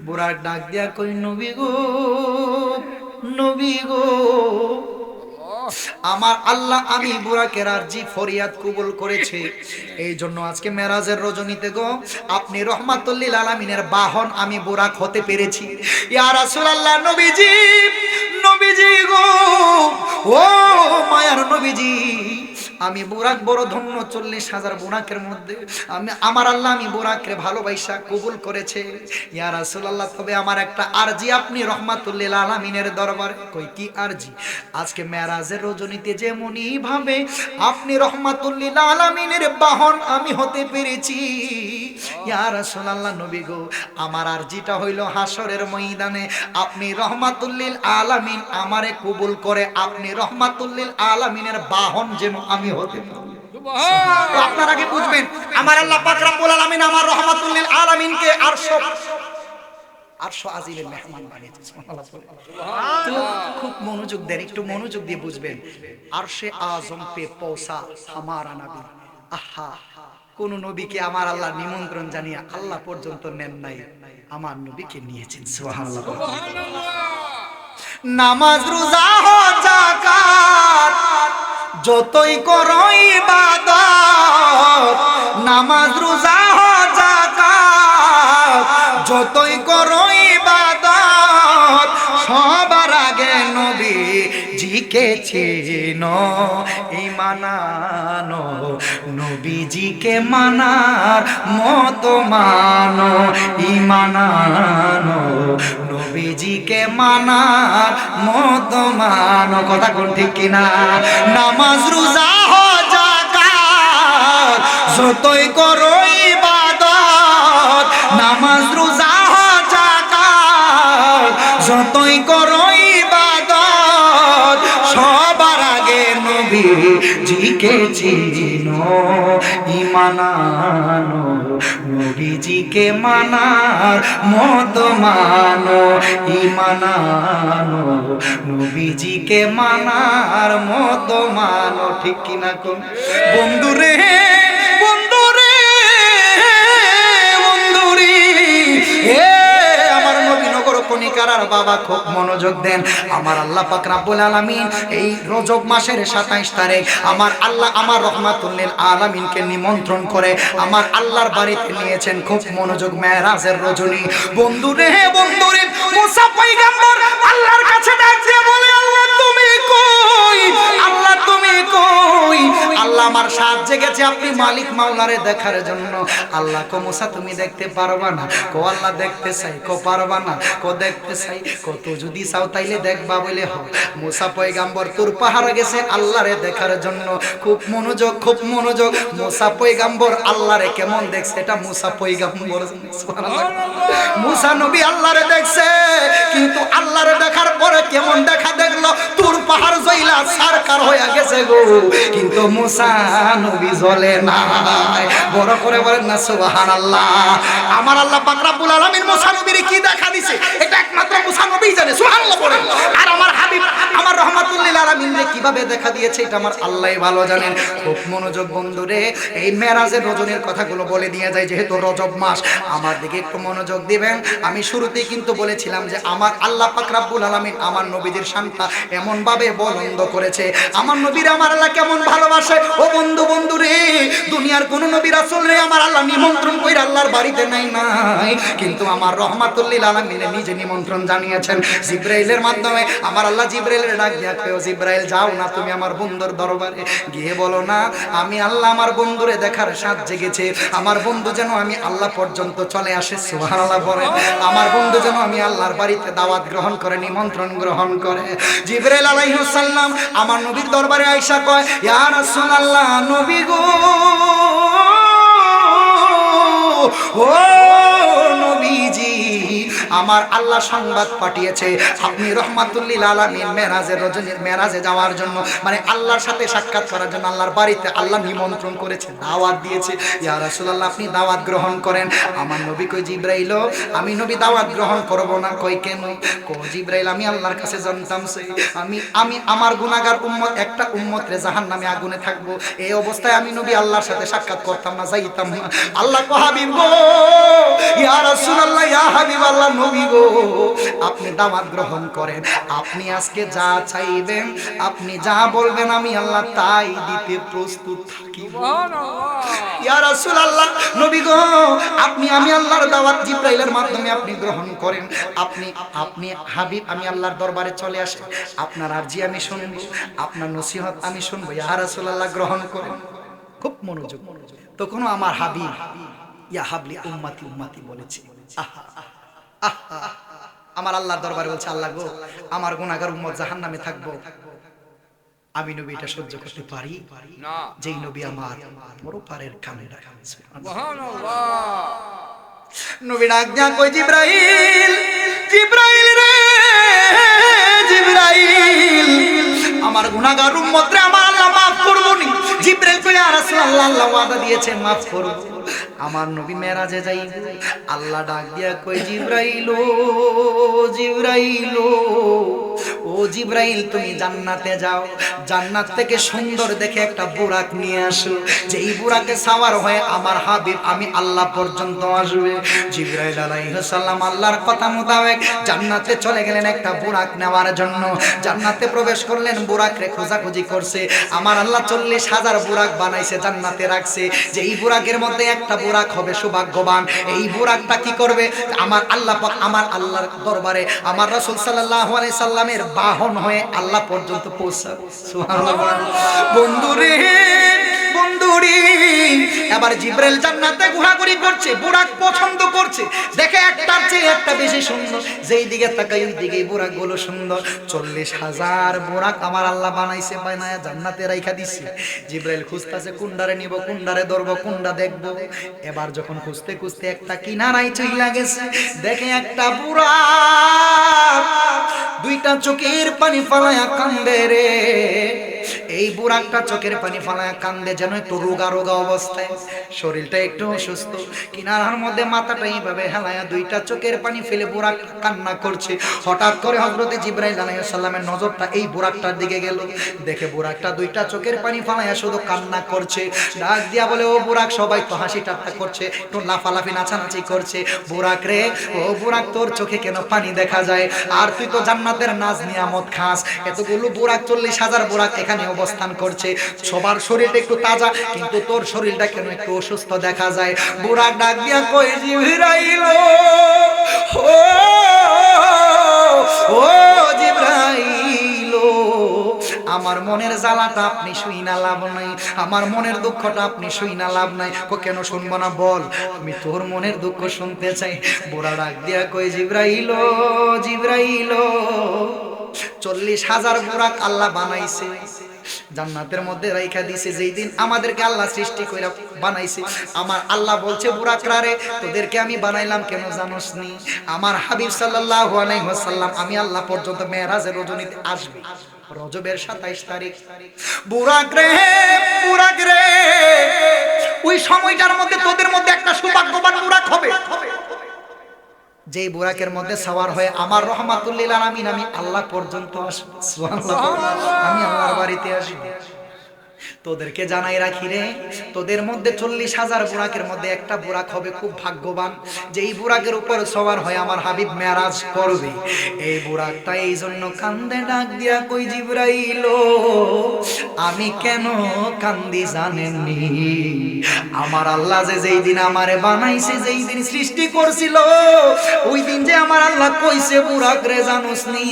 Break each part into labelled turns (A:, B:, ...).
A: বুড়াক ডাক দিয়া কই নবী গো, নবী গো, আমার আল্লাহ আমি বুড়াকের আরজি ফরিয়াদ কবুল করেছে, এই জন্য আজকে মেরাজের রজনীতে গো আপনি রহমাতুল লিল আলামিনের বাহন আমি বুড়াক হতে পেরেছি। ইয়া রাসূলুল্লাহ, নবীজি, নবীজি গো, ও মায়ার নবীজি, আমি বুরাক বড় ধন্য। 40,000 বুরাকের মধ্যে আমি আমার আল্লাহ আমি বুরাককে ভালোবাসা কবুল করেছে। ইয়া রাসূলুল্লাহ, তবে আমার একটা আরজি আপনি রহমাতুল লিল আলামিনের দরবারে। কই কি আরজি? আজকে মেরাজের রজনীতে যেমনই ভাবে আপনি রহমাতুল লিল আলামিনের বাহন আমি হতে পেরেছি, ইয়া রাসূলুল্লাহ নবী গো, আমার আরজিটা হইল হাসরের ময়দানে আপনি রহমাতুল লিল আলামিন আমারে কবুল করে আপনি রহমাতুল লিল আলামিনের বাহন যেন আমি হতে পারি। তো আপনারা কি বুঝবেন, আমার আল্লাহ পাক রব্বুল আলামিন আমার রহমাতুল লিল আলামিনকে আরশ আজিমের মেহমান বানিয়েছে। সুবহানাল্লাহ। তো খুব মনোযোগ দেন, একটু মনোযোগ দিয়ে বুঝবেন। আরশে আজম পে পৌঁছা হামারা নবী। আহা, কোন নবীকে আমার আল্লাহ নিমন্ত্রণ জানিয়ে আল্লাহ পর্যন্ত নেন নাই, আমার নবীকে নিয়েছেন। সুবহানাল্লাহ। নামাজ রোজা হজ যাকাত যতই করো ইবাদত, নামাজ রোজা হজ যাকাত যতই করো ইবাদত, সবার আগে নবী জিকে চিনো, ঈমান আনো নবীজিকে মানার মতো মানো, ঈমান আনো নবীজিকে মানার মতো মানো। কথা কোন ঠিক কিনা? নামাজ রোজা হজ যাকাত যতই করো ইবাদত, নামাজ রোজা হজ যাকাত যতই করো ইবাদত, সবার আগে নবীজিকে চিনো, ঈমান আনো নবীজিকে মানার মতো মানো, ঈমান আনো নবীজিকে মানার মতো মানো। ঠিক কিনা কোন? বন্ধুরে, বন্ধুরে, বন্ধুরে, এ আমার নবীনগর কণিকার বাবা খুব মনোযোগ দেন। আমার আল্লাহ পাক রব্বুল আলামিন এই রজব মাসের 27 তারিখ আমার আল্লাহ আমার রহমাতুল লিল আলামিনকে নিমন্ত্রণ করে আমার আল্লাহর বাড়িতে নিয়েছেন। খুব মনোযোগ, মেরাজের রজনী। বন্ধুরে, বন্ধুরে, মুসা পয়গম্বর আল্লাহর কাছে ডাক দিয়ে বলে, আল্লাহ তুমি কই, আল্লাহ তুমি কই? আল্লাহ আমার সাথ জেগেছে আপনি মালিক মাওলারে দেখার জন্য। আল্লাহ কো মুসা তুমি দেখতে পারবা না? কো আল্লাহ দেখতে চাই। কো পারবা না? কো দেখতে চাই। কত যদি চাও তাইলে দেখবা বলে হ। মুসা পয়গম্বর তোর পাহাড়ে গেছে আল্লাহরে দেখার জন্য। খুব মনোযোগ, খুব মনোযোগ। মুসা পয়গম্বর আল্লাহরে কেমন দেখছে এটা মুসা পয়গম্বর। সুবহানাল্লাহ। মুসা নবী আল্লাহরে দেখছে, কিন্তু আল্লাহরে দেখার পরে কেমন দেখা দেখলো? তোর পাহাড় জইলা সরকার হয়ে গেছে গো, কিন্তু মুসা নবী জ্বলে না। বড় করে বলেন না সুবহানাল্লাহ। আমার আল্লাহ পাক রব্বুল আলামিন মুসা নবীর কি দেখা দিছে এটা একমাত্র মুসা নবীই জানে। সুবহানাল্লাহ বলেন। আর আমার হাবিব আমার রহমাতুল লিল আলামিনকে কিভাবে দেখা দিয়েছে এটা আমার আল্লাহই ভালো জানেন। খুব মনোযোগ বন্ধুরে, এই মেরাজের রজনীর কথাগুলো বলে দিয়ে যায়, যেহেতু রজব মাস আমার দিকে একটু মনোযোগ দিবেন। আমি শুরুতেই কিন্তু বলেছিলাম যে আমার আল্লাহ পাক রব্বুল আলামিন আমার নবীদের শানটা এমন ভাবে বলন্দ করেছে, আমার নবীর আমার আল্লাহ কেমন ভালোবাসে। ও বন্ধু, বন্ধু রে, দুনিয়ার কোন নবী রাসূল রে আমার আল্লাহ নিমন্ত্রণ কইরা আল্লাহর বাড়িতে নাই, কিন্তু আমার রহমাতুল লিল আলামিন নিজে নিমন্ত্রণ জানিয়েছেন জিবরাইলের মাধ্যমে। আমার আল্লাহ জিবরাইলের ডাক দিয়া কয়, জিবরাইল যাও না তুমি আমার বন্ধুর দরবারে গিয়ে বলো না আমি আল্লাহ আমার বন্ধুরে দেখার সাথ জেগেছে, আমার বন্ধু যেন আমি আল্লাহ পর্যন্ত চলে আসে। সুবহানাল্লাহ বলেন। আমার বন্ধু যেন আমি আল্লাহর বাড়িতে দাওয়াত গ্রহণ করে, নিমন্ত্রণ গ্রহণ করে। জিবরাইল আলাইহিস সালাম আমার নবীর দরবারে আয়েশা কয়, ইয়া রাসূলুল্লাহ নবী গো, ও নবীজি, আমার আল্লাহ সংবাদ পাঠিয়েছে আপনি রহমাতুল লিল আলামিন মেরাজের রজনীর মেরাজে যাওয়ার জন্য, মানে আল্লাহর সাথে সাক্ষাৎ করার জন্য আল্লাহর বাড়িতে আল্লাহ নিমন্ত্রণ করেছে, দাওয়াত দিয়েছে। ইয়া রাসূলুল্লাহ আপনি দাওয়াত গ্রহণ করেন। আমার নবী কই, জিবরাইল আমি নবী দাওয়াত গ্রহণ করব না। কই কেন? কো জিবরাইল আমি আল্লাহর কাছে জানতাম আমি আমার গুনাহগার উম্মত একটা উম্মত রে জাহান্নামে আগুনে থাকবো, এই অবস্থায় আমি নবী আল্লাহর সাথে সাক্ষাৎ করতাম না, যাইতাম না। আল্লাহ কো হাবিব গো, ইয়া রাসূলুল্লাহ ইয়া হাবিব আল্লাহ নবী গো, আপনি দাওয়াত গ্রহণ করেন, আপনি আজকে যা চাইবেন, আপনি যা বলবেন আমি আল্লাহ তাই দিতে প্রস্তুত থাকি। ইয়া রাসূলুল্লাহ, নবী গো, আমি আল্লাহর দাওয়াত জিবরাইলের মাধ্যমে আপনি গ্রহণ করেন, আপনি হাবিব, আমি আল্লাহর দরবারে চলে আসে, আপনার আরজি আমি শুনবো, আপনার নসিহত আমি শুনবো, ইয়া রাসূলুল্লাহ গ্রহণ করেন। খুব মনোযোগ। তখন আমার হাবিব ইয়া হাবলি উম্মতি উম্মতি বলেছে। আমার আল্লাহর দরবারে বলছে, আল্লাহ গো, আমার গুনাহগার উম্মত জাহান্নামে থাকবো, আমি নবী এটা সহ্য করতে পারি না। যেই নবী আমার পরপারের কানে রাখা, সুবহানাল্লাহ। নবী ডাক দিয়া কই, জিবরাইল, জিবরাইল রে জিবরাইল, আমার গুনাহগার উম্মত রে আমার আল্লাহ maaf করব নি। জিবরাইল কই, ইয়া রাসূলুল্লাহ, আল্লাহ ওয়াদা দিয়েছেন maaf করব। আমার নবী মেরাজে যাইব, আল্লাহ ডাক দিয়া কই, জিবরাইল ও জিবরাইল ও জিবরাইল, তুমি জান্নাতে যাও, জান্নাত থেকে সুন্দর দেখে একটা বুরাক নিয়ে আসো, যেই বুরাকে সাওয়ার হয়ে আমার হাবিব আমি আল্লাহ পর্যন্ত আসবে। জিবরাইল আলাইহিস সালাম আল্লাহর কথা মোতাবেক জান্নাতে চলে গেলেন একটা বুরাক নেওয়ার জন্য। জান্নাতে প্রবেশ করলেন, বুরাকরে খোঁজাখুঁজি করছে। আমার আল্লাহ 40,000 বুরাক বানাইছে, জান্নাতে রাখছে। যেই বুরাকের মধ্যে একটা বুরাক হবে সৌভাগ্যবান, এই বুরাকটা কি করবে, আমার আল্লাহ পাক আমার আল্লাহর দরবারে আমার রাসূল সাল্লাল্লাহু আলাইহি সাল্লামের বাহন হয়ে আল্লাহ পর্যন্ত পৌঁছাবে। সুবহানাল্লাহ। বন্ধুরে বন্ধুরে, এবার জিবরাইল জান্নাতে ঘোরাঘুরি করছে, বুরাক পছন্দ করছে, দেখে একটার চেয়ে একটা বেশি সুন্দর, যেই দিকে তাকাই ওই দিকেই বুরাক গুলো সুন্দর। 40,000 বুরাক আমার আল্লাহ বানাইছে, বানায়া জান্নাতে রাইখা দিছে। জিবরাইল খুঁজতাছে, কুন্ডারে নিব, কুন্ডারে ধরবো, কুন্ডা দেখবো। এবার যখন খুঁজতে খুঁজতে একটা কিনারায় চইলা গেছে, দেখে একটা বুরাক দুইটা চোখের পানি ফালায়া কান্দে রে। এই বুরাকটা চোখের পানি ফালায়া কান্দে, যেন একটু রোগা রোগা অবস্থায়, শরীরটা একটু অসুস্থ। কিনারার মধ্যে মাথাটা এইভাবে হেলায়া দুইটা চোখের পানি ফেলে বুরাক কান্না করছে। হঠাৎ করে হযরতে জিবরাইল আলাইহিস সালামের নজরটা এই বুরাকটার দিকে গেল, দেখে বুরাকটা দুইটা চোখের পানি ফালায়া শুধু কান্না করছে। ডাক দিয়া বলে, ও বুরাক, সবাই তো হাসি ঠাট্টা করছে, একটু লাফালাফি নাচানাচি করছে, বুরাক রে, ও বুরাক, তোর চোখে কেন পানি দেখা যায়? আর তুই তো জান্নাতের নাজ নিয়ামত খাস, এতগুলো বুরাক 40,000 বুরাক এখানে অবস্থান করছে, সবার শরীরটা একটু তাজা, কিন্তু তোর শরীরটা কেন একটু অসুস্থ দেখা যায়? বুরাক ডাক দিয়া কই, জিবরাইল ও ও জিবরাইল, আমার মনের জ্বালাটা আপনি শুই না লাভ নাই, আমার মনের দুঃখটা আপনি শুই না লাভ নাই। কেন শুনবো না, বল, আমি তোর মনের দুঃখ শুনতে চাই। বুড়া ডাক দিয়া কই, জিবরাইল জিবরাইল, 40,000 বুরাক আল্লাহ বানাইছে, জান্নাতের মধ্যে রাইখা দিয়েছে। যেই দিন আমাদেরকে আল্লাহ সৃষ্টি কইরা বানাইছে, আমার আল্লাহ বলছে, বুরাকরা রে, তোদেরকে আমি বানাইলাম কেন জানোস নি? আমার হাবিব সাল্লাল্লাহু আলাইহি ওয়াসাল্লাম আমি আল্লাহ পর্যন্ত মেরাজের রজনীতে আসবে, রজবের 27 তারিখ। বুরাক রে, বুরাক রে, ওই সময়টার মধ্যে তোদের মধ্যে একটা সৌভাগ্যবান বুরাক হবে, যেই বুরাকের মধ্যে সাওয়ার হয়ে আমার রহমাতুল লিল আলামিন আমি আল্লাহ পর্যন্ত আসব। সুবহানাল্লাহ। আমি আল্লাহর বাড়িতে আসব। তোদেরকে জানাই রাখি রে, তোদের মধ্যে 40,000 বুরাকের মধ্যে একটা বুরাক হবে খুব ভাগ্যবান, যেই বুরাকের উপর সওয়ার হয়ে আমার হাবিব মেরাজ করবে। এই বুরাকটা এই জন্য কান্দে, ডাক দিয়া কই, জিবরাইল আমি কেন কান্দি জানেননি? আমার আল্লাহ যে যেই দিন আমারে বানাইছে, যেই দিন সৃষ্টি করছিল, ওই দিন যে আমার আল্লাহ কইছে, বুরাক রে জানোস নি,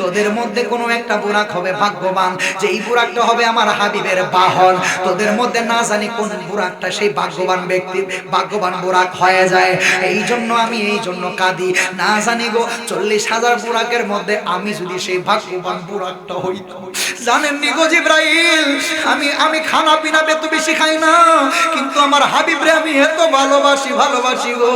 A: তোদের মধ্যে কোনো একটা বুরাক হবে ভাগ্যবান, যেই বুরাকটা হবে আমার হাবিবের বাহন। তোদের মধ্যে না জানি কোন বুরাকটা সেই ভাগ্যবান ব্যক্তির ভাগ্যবান বুরাক হয়ে যায়। এই জন্য আমি এই জন্য কাঁদি, না জানি গো 40,000 বুরাকের মধ্যে আমি যদি সেই ভাগ্যবান বুরাকটা হইতাম। জানেননি গো জিবরাইল, আমি খানা পিনা এত বেশি খাই না, কিন্তু আমার হাবিবরে আমি এত ভালোবাসি গো।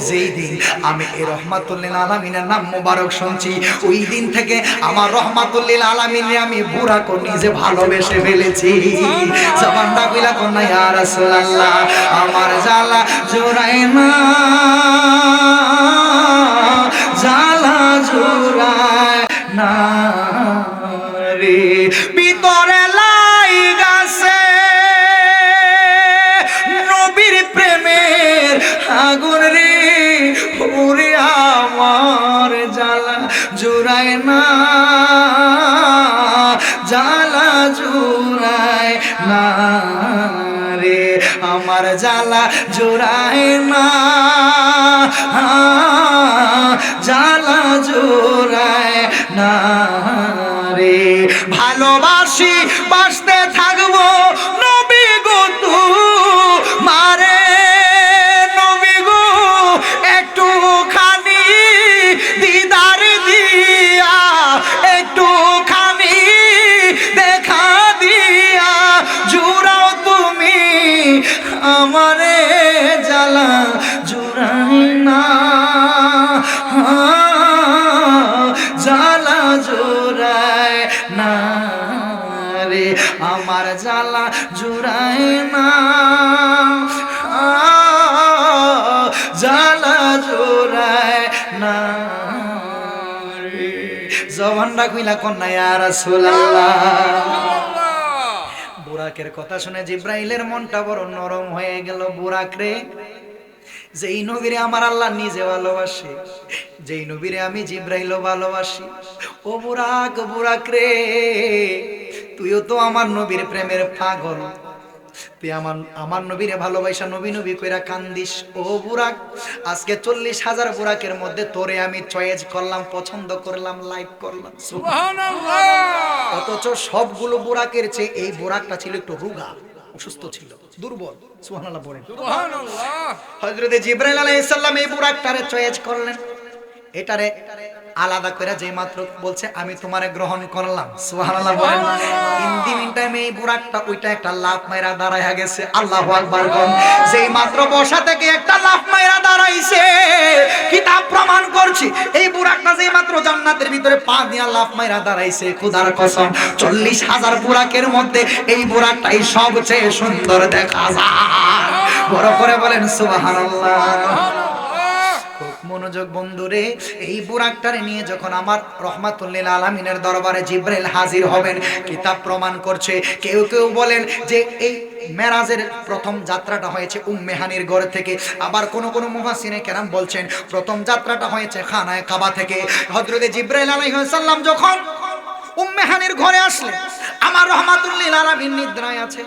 A: যেই দিন আমি এই রহমাতুল লিল আলামিনের নাম মোবারক শুনছি, ওই দিন থেকে আমার রহমাতুল লিল আলামিনে আমি বুরাক নিজে ভালোবেসে ফেলেছি। জবানটা কইলা কোন না, ইয়া রাসূলুল্লাহ আমার জ্বালা জোড়ায় না, জ্বালা জোড়ায় না রে, ভিতরে লাই গাছে নবীর প্রেমের আগুন রে, ওরে জুড়ায় না, জ্বালা জুড়ায় না রে, আমার জ্বালা জুড়ায় না, জ্বালা জুড়ায় না রে। ভালোবাসি বাসতে থাকবো নবী গো তোমারে, নবী গো একটুখানি দিদার দিয়া, একটুখানি দেখা দিয়া জুড়াও তুমি আমারে, জ্বালা জুড়াই না, জ্বালা জুড়ায় না রে, আমার জ্বালা জুড়ায় না, জ্বালা জুড়ায় না রে। জবানটা কইলা কন্যা ইয়া রাসূলুল্লাহ। বুরাকের কথা শুনে জিব্রাইলের মনটা বড় নরম হয়ে গেল। বুরাক রে, যেই নবীরে আমার আল্লাহ নিজে ভালোবাসে, যেই নবীরে আমি জিব্রাইলও ভালোবাসি, ও বুরাক, বুরাক রে, তুইও তো আমার নবীর প্রেমের পাগল, তুই আমার নবীরে ভালোবাসা নবী নবী কইরা কান্দিস। ও বুরাক, আজকে 40,000 বুরাকের মধ্যে তোরে আমি চয়েস করলাম, পছন্দ করলাম, লাইক করলাম, সুবহানাল্লাহ। অথচ সবগুলো বুরাকের চেয়ে এই বুরাকটা ছিল একটু রোগা, অসুস্থ ছিল, দুর্বল। সুবহানাল্লাহ বলেন। সুবহানাল্লাহ। হযরত জিবরাইল আলাইহিস সালাম এই বুরাকটারে চয়েস করলেন, এটারে আলাদা করে যেই মাত্র বলছে আমি তোমারে গ্রহণ করলাম, সুবহানাল্লাহ বলেন। ইন দি মিন টাইম এই বুরাকটা ওইটা একটা লাফ মাইরা দাঁড়ায়া গেছে, আল্লাহু আকবার কোন। যেই মাত্র বসা থেকে একটা লাফ মাইরা দাঁড়াইছে, কিতাব প্রমাণ করছি এই বুরাকটা যেই মাত্র জান্নাতের ভিতরে পা দিয়া লাফ মাইরা দাঁড়াইছে, খোদার কসম 40,000 বুরাকের মধ্যে এই বুরাকটাই সবচেয়ে সুন্দর দেখা যায়। বড় করে বলেন সুবহানাল্লাহ। মনোযোগ বন্ধুরে, এই বুরাকটারে নিয়ে যখন আমার রহমাতুল লিল আলামিনের দরবারে জিবরাইল হাজির হবেন, কিতাব প্রমাণ করছে, কেউ কেউ বলেন যে এই মেরাজের প্রথম যাত্রাটা হয়েছে উম্মে হানির ঘর থেকে, আবার কোন কোন মুফাসসিরে কেরাম বলছেন প্রথম যাত্রাটা হয়েছে খানায়ে কাবা থেকে। হযরত জিবরাইল আলাইহিস সালাম যখন উম্মে হানির ঘরে আসলেন, আমার রহমাতুল লিল আলামিন নিদ্রায় আছে,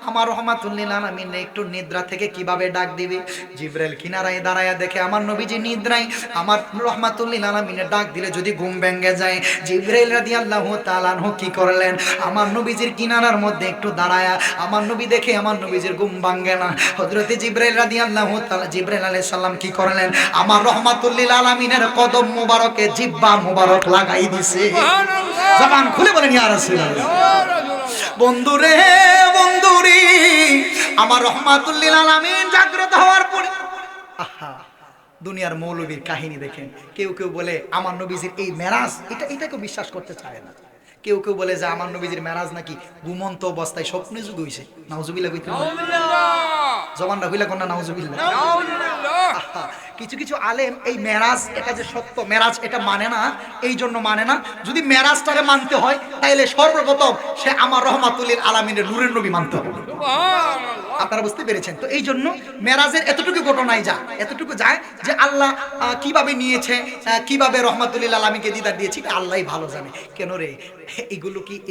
A: আমার রহমাতুল লিল আলামিন একটু নিদ্রা থেকে কিভাবে ডাক দিবে। জিবরাইল কিনারায় দাঁড়ায়া দেখে আমার নবীজি নিদ্রায়, আমার রহমাতুল লিল আলামিনের ডাক দিলে যদি ঘুম ভেঙে যায়, জিবরাইল রাদিয়াল্লাহু তাআলা আনহু কি করলেন, আমার নবীজির কিনারার মধ্যে একটু দাঁড়ায়া, আমার নবী দেখে আমার নবীজির ঘুম ভাঙে না। হযরত জিবরাইল রাদিয়াল্লাহু তাআলা, জিবরাইল আলাইহিস সালাম কি করলেন, আমার রহমাতুল লিল আলামিনের কদম মোবারকে জিহ্বা মোবারক লাগাই দিছে। সুবহানাল্লাহ। জবান খুলে বলেন ইয়া রাসূলুল্লাহ। বন্ধুরে, বন্ধুরি, আমার রহমাতুল লিল আলামিন জাগ্রত হওয়ার পরে, আহা, দুনিয়ার মৌলবীর কাহিনী দেখেন। কেউ কেউ বলে আমার নবীজির এই মেরাজ, এটাকে বিশ্বাস করতে চায় না। কেউ কেউ বলে যে আমার নবীজির মেরাজ নাকি ঘুমন্ত অবস্থায় স্বপ্নে যুগ হইছে। নাউজুবিল্লাহ কইতে জবানটা হইলা কোন না, নাউজুবিল্লাহ। কিছু কিছু আলেম এই মেরাজ, এটা যে সত্য মেরাজ এটা মানে না, এই জন্য মানে না। যদি মেরাজটারে মানতে হয় তাহলে সর্বপ্রথম সে আমার রহমাতুল লিল আলামিনের নূরের নবী মানতে হবে। আপনারা বুঝতে পেরেছেন তো? এই জন্য মেরাজের এতটুকু ঘটনাই যায়, এতটুকু যায় যে আল্লাহ কিভাবে নিয়েছে, কিভাবে রহমাতুল লিল আলামিনকে দিদার দিয়েছে, আল্লাহই ভালো জানে। কেন রে,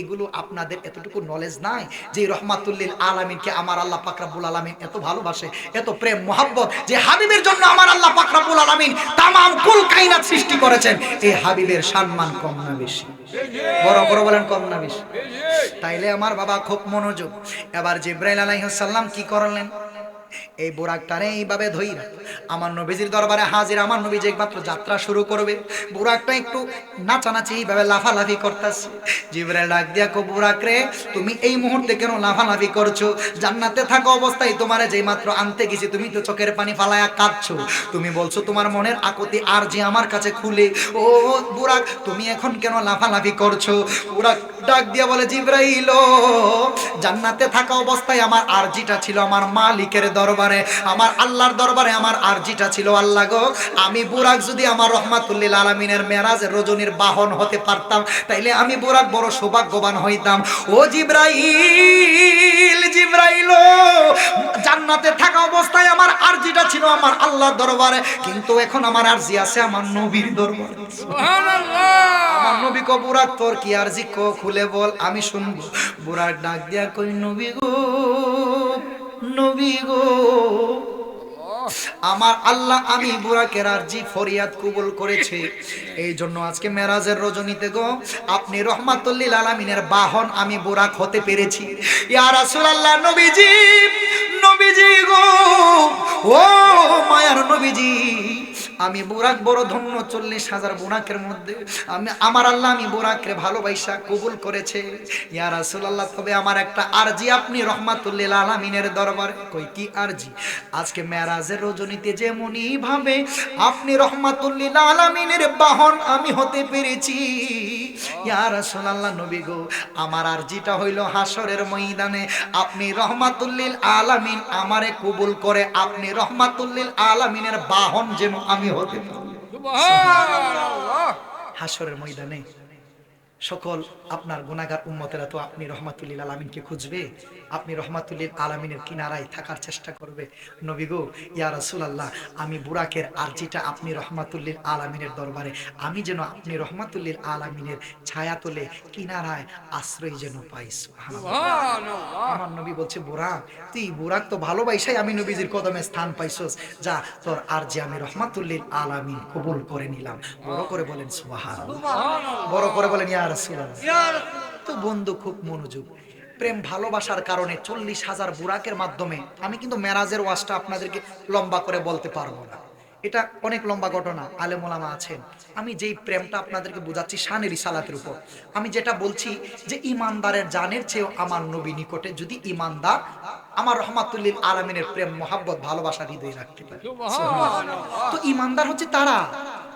A: এগুলো আপনাদের এতটুকু নলেজ নাই যে রহমাতুল লিল আলামিনকে আমার আল্লাহ পাক রব্বুল আলামিন এত ভালোবাসে, এত প্রেম মোহাব্বত, যে হাবিবের জন্য আমার আল্লাহ পাক রব্বুল আলামিন তামাম কুল কায়নাত সৃষ্টি করেছেন। এই হাবিবের সম্মান কম না বেশি? বড় বড় বলেন, কম না বেশি? তাইলে আমার বাবা খুব মনোযোগ। এবার জিবরাইল আলাইহিস সালাম কি করলেন, এই বুরাকটারে এইভাবে ধইরা আমার নবীজির দরবারে হাজির। আমার নবীজি একমাত্র যাত্রা শুরু করবে, বুরাকটা একটু নাচানাচি এইভাবে লাফালাফি করতেছে। জিবরাইল ডাক দিয়া কো, বুরাক রে, তুমি এই মুহূর্তে কেন লাফালাফি করছো? জান্নাতে থাকা অবস্থায় তোমারে যেই মাত্র আনতে গেছি, তুমি তো চোখের পানি ফালায়া কাঁদছো, তুমি বলছো তোমার মনের আকুতি আর যে আমার কাছে খুলে। ও বুরাক, তুমি এখন কেন লাফালাফি করছো? বুরাক ডাক দিয়া বলে জিবরাইল, জান্নাতে থাকা অবস্থায় আমার আরজিটা ছিল আমার মালিকের দরবারে, আমার আল্লাহর দরবারে আমার আরজিটা ছিল, আল্লাহ গো আমি বুরাক যদি আমার রহমাতুল লিল আলামিনের মেরাজের রজনীর বাহন হতে পারতাম তাইলে আমি বুরাক বড় সৌভাগ্যবান হইতাম। ও জিবরাইল, জিবরাইল, জান্নাতে থাকা অবস্থায় আমার আরজিটা ছিল আমার আল্লাহর দরবারে, কিন্তু এখন আমার আরজি আছে আমার নবীর দরবারে। সুবহানাল্লাহ। আমার নবী কো বুরাক তোর কি আরজি কো খুলে বল, আমি শুনবো। বুরাক ডাক দিয়া কই নবী গো, নবী গো, আমার আল্লাহ আমি বুরাকের আরজি ফরিয়াদ কবুল করেছে, এই জন্য আজকে মেরাজের রজনীতে গো আপনি রহমাতুল লিল আলামিনের বাহন আমি বুরাক হতে পেরেছি। ইয়া রাসূলুল্লাহ, নবীজি, নবীজি গো, ও মায়ার নবীজি, আমি বুরাক বড় ধন্য, 40,000 বুরাকের মধ্যে আমি আমার আল্লাহ আমি বুরাককে ভালোবাসা কবুল করেছে। ইয়া রাসূলুল্লাহ, তবে আমার একটা আরজি আপনি রহমাতুল লিল আলামিনের দরবারে। কই কি আরজি? আজকে মেরাজের রজনীতে যেমনই ভাবে আপনি রহমাতুল লিল আলামিনের বাহন আমি হতে পেরেছি, ইয়া রাসূলুল্লাহ নবী গো আমার আরজিটা হইল হাসরের ময়দানে আপনি রহমাতুল লিল আলামিন আমারে কবুল করে আপনি রহমাতুল লিল আলামিনের বাহন যেন আমি হতে পারি। সুবহানাল্লাহ। হাসরের ময়দানে সকল আপনার গুনাহগার উম্মতেরা তো আপনি রহমাতুল লিল আলামিনকে খুঁজবে, আপনি রহমাতুল লিল আলামিনের কিনারায় থাকার চেষ্টা করবে। নবী গো ইয়া রাসূলুল্লাহ, আমি বুরাকের আরজিটা আপনি রহমাতুল লিল আলামিনের দরবারে আমি যেন আপনি রহমাতুল লিল আলামিনের ছায়াতলে কিনারায় আশ্রয় যেন পাই। সুবহানাল্লাহ। আমার নবী বলছে বুরাক, তুই বুরাক তো ভালোবাসাই আমি নবীজির কদমে স্থান পাইছস, যা তোর আরজি আমি রহমাতুল লিল আলামিন কবুল করে নিলাম। বড় করে বলেন সুবহানাল্লাহ, বড় করে বলেন ইয়া রাসূলুল্লাহ। তো বন্ধু খুব মনোযোগ, প্রেম ভালোবাসার কারণে 40,000 বুরাকের মাধ্যমে আমি কিন্তু মেরাজের ওয়াজটা আপনাদেরকে লম্বা করে বলতে পারবো না, এটা অনেক লম্বা ঘটনা, আলেম ওলামা আছেন। আমি যেই প্রেমটা আপনাদেরকে বোঝাচ্ছি শানে রিসালাতের উপর, আমি যেটা বলছি যে ইমানদারের জানের চেয়েও আমার নবী নিকটে যদি ইমানদার আমার রহমাতুল লিল আলামিনের প্রেম মহাব্বত ভালোবাসা হৃদয়ে রাখতে পারে। তো ইমানদার হচ্ছে তারা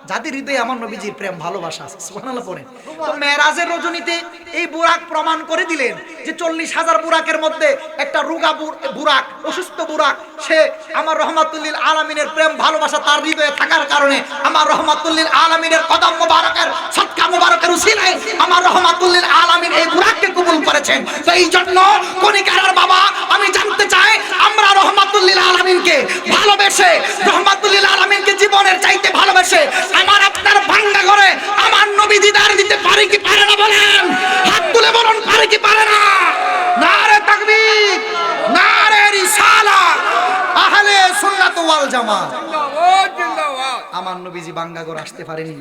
A: যাদের হৃদয়ে আমার নবীজির প্রেম ভালোবাসা আছে। সুবহানাল্লাহ পড়েন। তো মেরাজের রজনীতে এই বুরাক প্রমাণ করে দিলেন যে 40,000 বুরাকের মধ্যে একটা রোগা বুরাক, অসুস্থ বুরাক, সে আমার রহমাতুল লিল আলামিনের প্রেম ভালোবাসা তার হৃদয়ে থাকার কারণে আমার রহমাতুল লিল আলামিনের কদম মোবারকের সদকা মোবারকের উসিলায় আমার রহমাতুল লিল আলামিন এই বুরাককে কবুল করেছেন। তো এই জন্য কনিকার বাবা আমি জানতে চাই আমরা রহমাতুল লিল আলামিনকে ভালোবেসে রহমাতুল লিল আলামিনকে জীবনের চাইতে ভালোবেসে আমার আপনার ভাঙ্গা করে আমার নবী দিদার দিতে পারে কি পারে না বলেন? হাত তুলে বলুন পারে কি পারে না? নারে তাকবীর, নারে রিসালাত, আহলে সুন্নাত ওয়াল জামাত। আমার নবীজি বাঙ্গা করে আসতে পারেনি,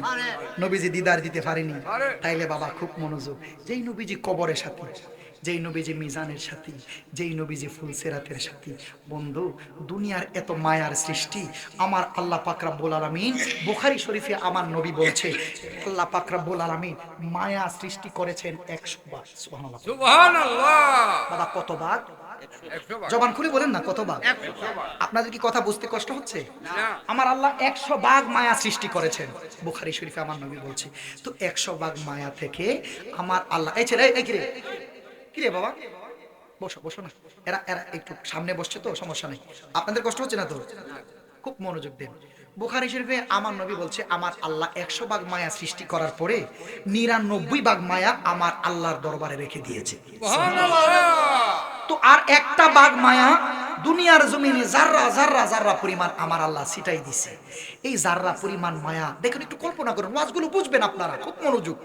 A: নবীজি দিদার দিতে পারেনি, তাইলে বাবা খুব মনোযোগ, যেই নবীজি কবরের সাথে, যেই নবীজি মিজানের সাথী, যেই নবীজি ফুলসেরাতের সাথী, বন্ধু দুনিয়ার এত মায়ার সৃষ্টি আমার আল্লাহ পাক রব্বুল আলামিন বুখারী শরীফে আমার নবী বলছে আল্লাহ পাক রব্বুল আলামিন মায়া সৃষ্টি করেছেন 100 বার। সুবহানাল্লাহ, সুবহানাল্লাহ। বাবা কত বার? 100 বার। জবান খুলে বলেন না কত বার? 100 বার। আপনাদের কি কথা বুঝতে কষ্ট হচ্ছে? না। আমার আল্লাহ 100 ভাগ মায়া সৃষ্টি করেছেন, বুখারী শরীফে আমার নবী বলছে। তো 100 ভাগ মায়া থেকে আমার আল্লাহ, এই ছেলে এই কিরে কিরে বাবা বসো বসো না, এরা এরা একটু সামনে বসছে তো সমস্যা নেই, আপনাদের কষ্ট হচ্ছে না তো? খুব মনোযোগ দেন। বুখারী শরীফে আমার নবী বলছে আমার আল্লাহ 100 ভাগ মায়া সৃষ্টি করার পরে 99 ভাগ মায়া আমার আল্লাহর দরবারে রেখে দিয়েছে। তো আর একটা ভাগ মায়া দুনিয়ার জমিনে জাররা জাররা জাররা পরিমাণ আমার আল্লাহ ছিটাই দিছে। এই জাররা পরিমাণ মায়া দেখেন, একটু কল্পনা করেন, ওয়াজগুলো বুঝবেন আপনারা, খুব মনোযোগ।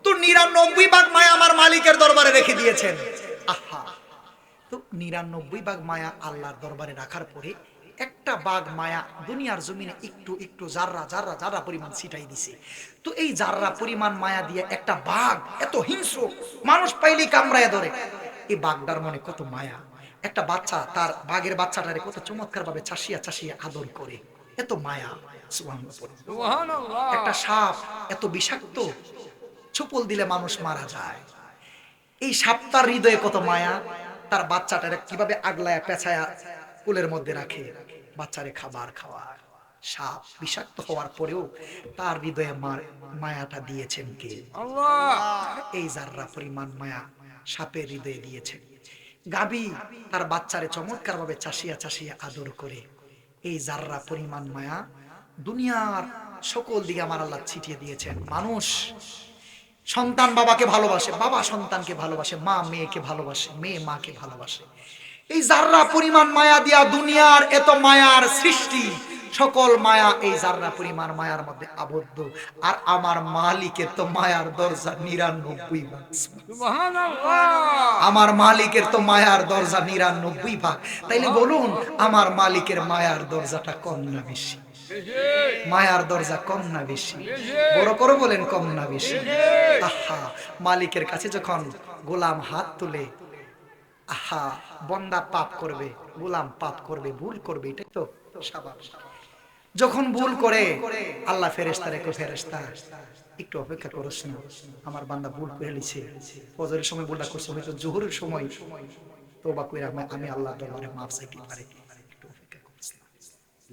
A: তো 99 ভাগ মায়া আমার মালিকের দরবারে রেখে দিয়েছেন। আহা, তো 99 ভাগ মায়া আল্লাহর দরবারে রাখার পরে একটা ভাগ মায়া দুনিয়ার জমিনে একটু একটু জাররা জাররা জাররা পরিমাণ ছিটাই দিছে। তো এই জাররা পরিমাণ মায়া দিয়ে একটা বাঘ এত হিংস্র, মানুষ পাইলেই কামড়ায় ধরে, এই বাঘটার মনে কত মায়া। একটা বাচ্চা তার বাঘের বাচ্চাটারে কত চমৎকার ভাবে চাষিয়া চাষিয়া আদর করে, এত মায়া। সুবহানাল্লাহ। একটা সাপ এত বিষাক্ত, ছোপল দিলে মানুষ মারা যায়। এই সাপটার হৃদয়ে কত মায়া, তার বাচ্চাটারে কিভাবে আগলায়া পেছায়া কোলের মধ্যে রাখে, বাচ্চারে খাবার খাওয়ায়। সাপ বিষাক্ত হওয়ার পরেও তার হৃদয়ে মায়াটা দিয়েছেন কে?
B: আল্লাহ।
A: এই জাররা পরিমাণ মায়া সাপের হৃদয়ে দিয়েছেন। গাবি তার বাচ্চারে চমৎকার ভাবে চাষিয়া চাষিয়া আদর করে। এই জাররা পরিমাণ মায়া দুনিয়ার সকল দিকে আমার আল্লাহ ছিটিয়ে দিয়েছেন। মানুষ সন্তান বাবাকে ভালোবাসে, বাবা সন্তানকে ভালোবাসে, মা মেয়েকে ভালোবাসে, মেয়ে মাকে ভালোবাসে। এই জাররা পরিমাণ মায়া দিয়া দুনিয়ার এত মায়ার সৃষ্টি, সকল মায়া এই জাররা পরিমাণ মায়ার মধ্যে আবদ্ধ। আর আমার মালিকের তো মায়ার দরজা 99 ভাগ।
B: সুবহানাল্লাহ।
A: আমার মালিকের তো মায়ার দরজা 99 ভাগ। তাইলে বলুন আমার মালিকের মায়ার দরজাটা কম না বেশি? মায়ার দরজা কম না বেশি? বড় করে বলেন কম না বেশি? আহা, মালিকের কাছে যখন গোলাম হাত তুলে, আহা বান্দা পাপ করবে, গোলাম পাপ করবে, ভুল করবে, এটাই তো স্বাভাবিক। যখন ভুল করে আল্লাহ ফেরেশতা রেখে, ফেরেশতা একটু অপেক্ষা করছ না, আমার বান্দা ভুল করে লিছে, ফজরের সময় ভুলটা করছে, হয়তো জোহরের সময় তওবা কইরা আমি আল্লাহর দরবারে মাফ চাইতে পারি, একটু অপেক্ষা করছ না,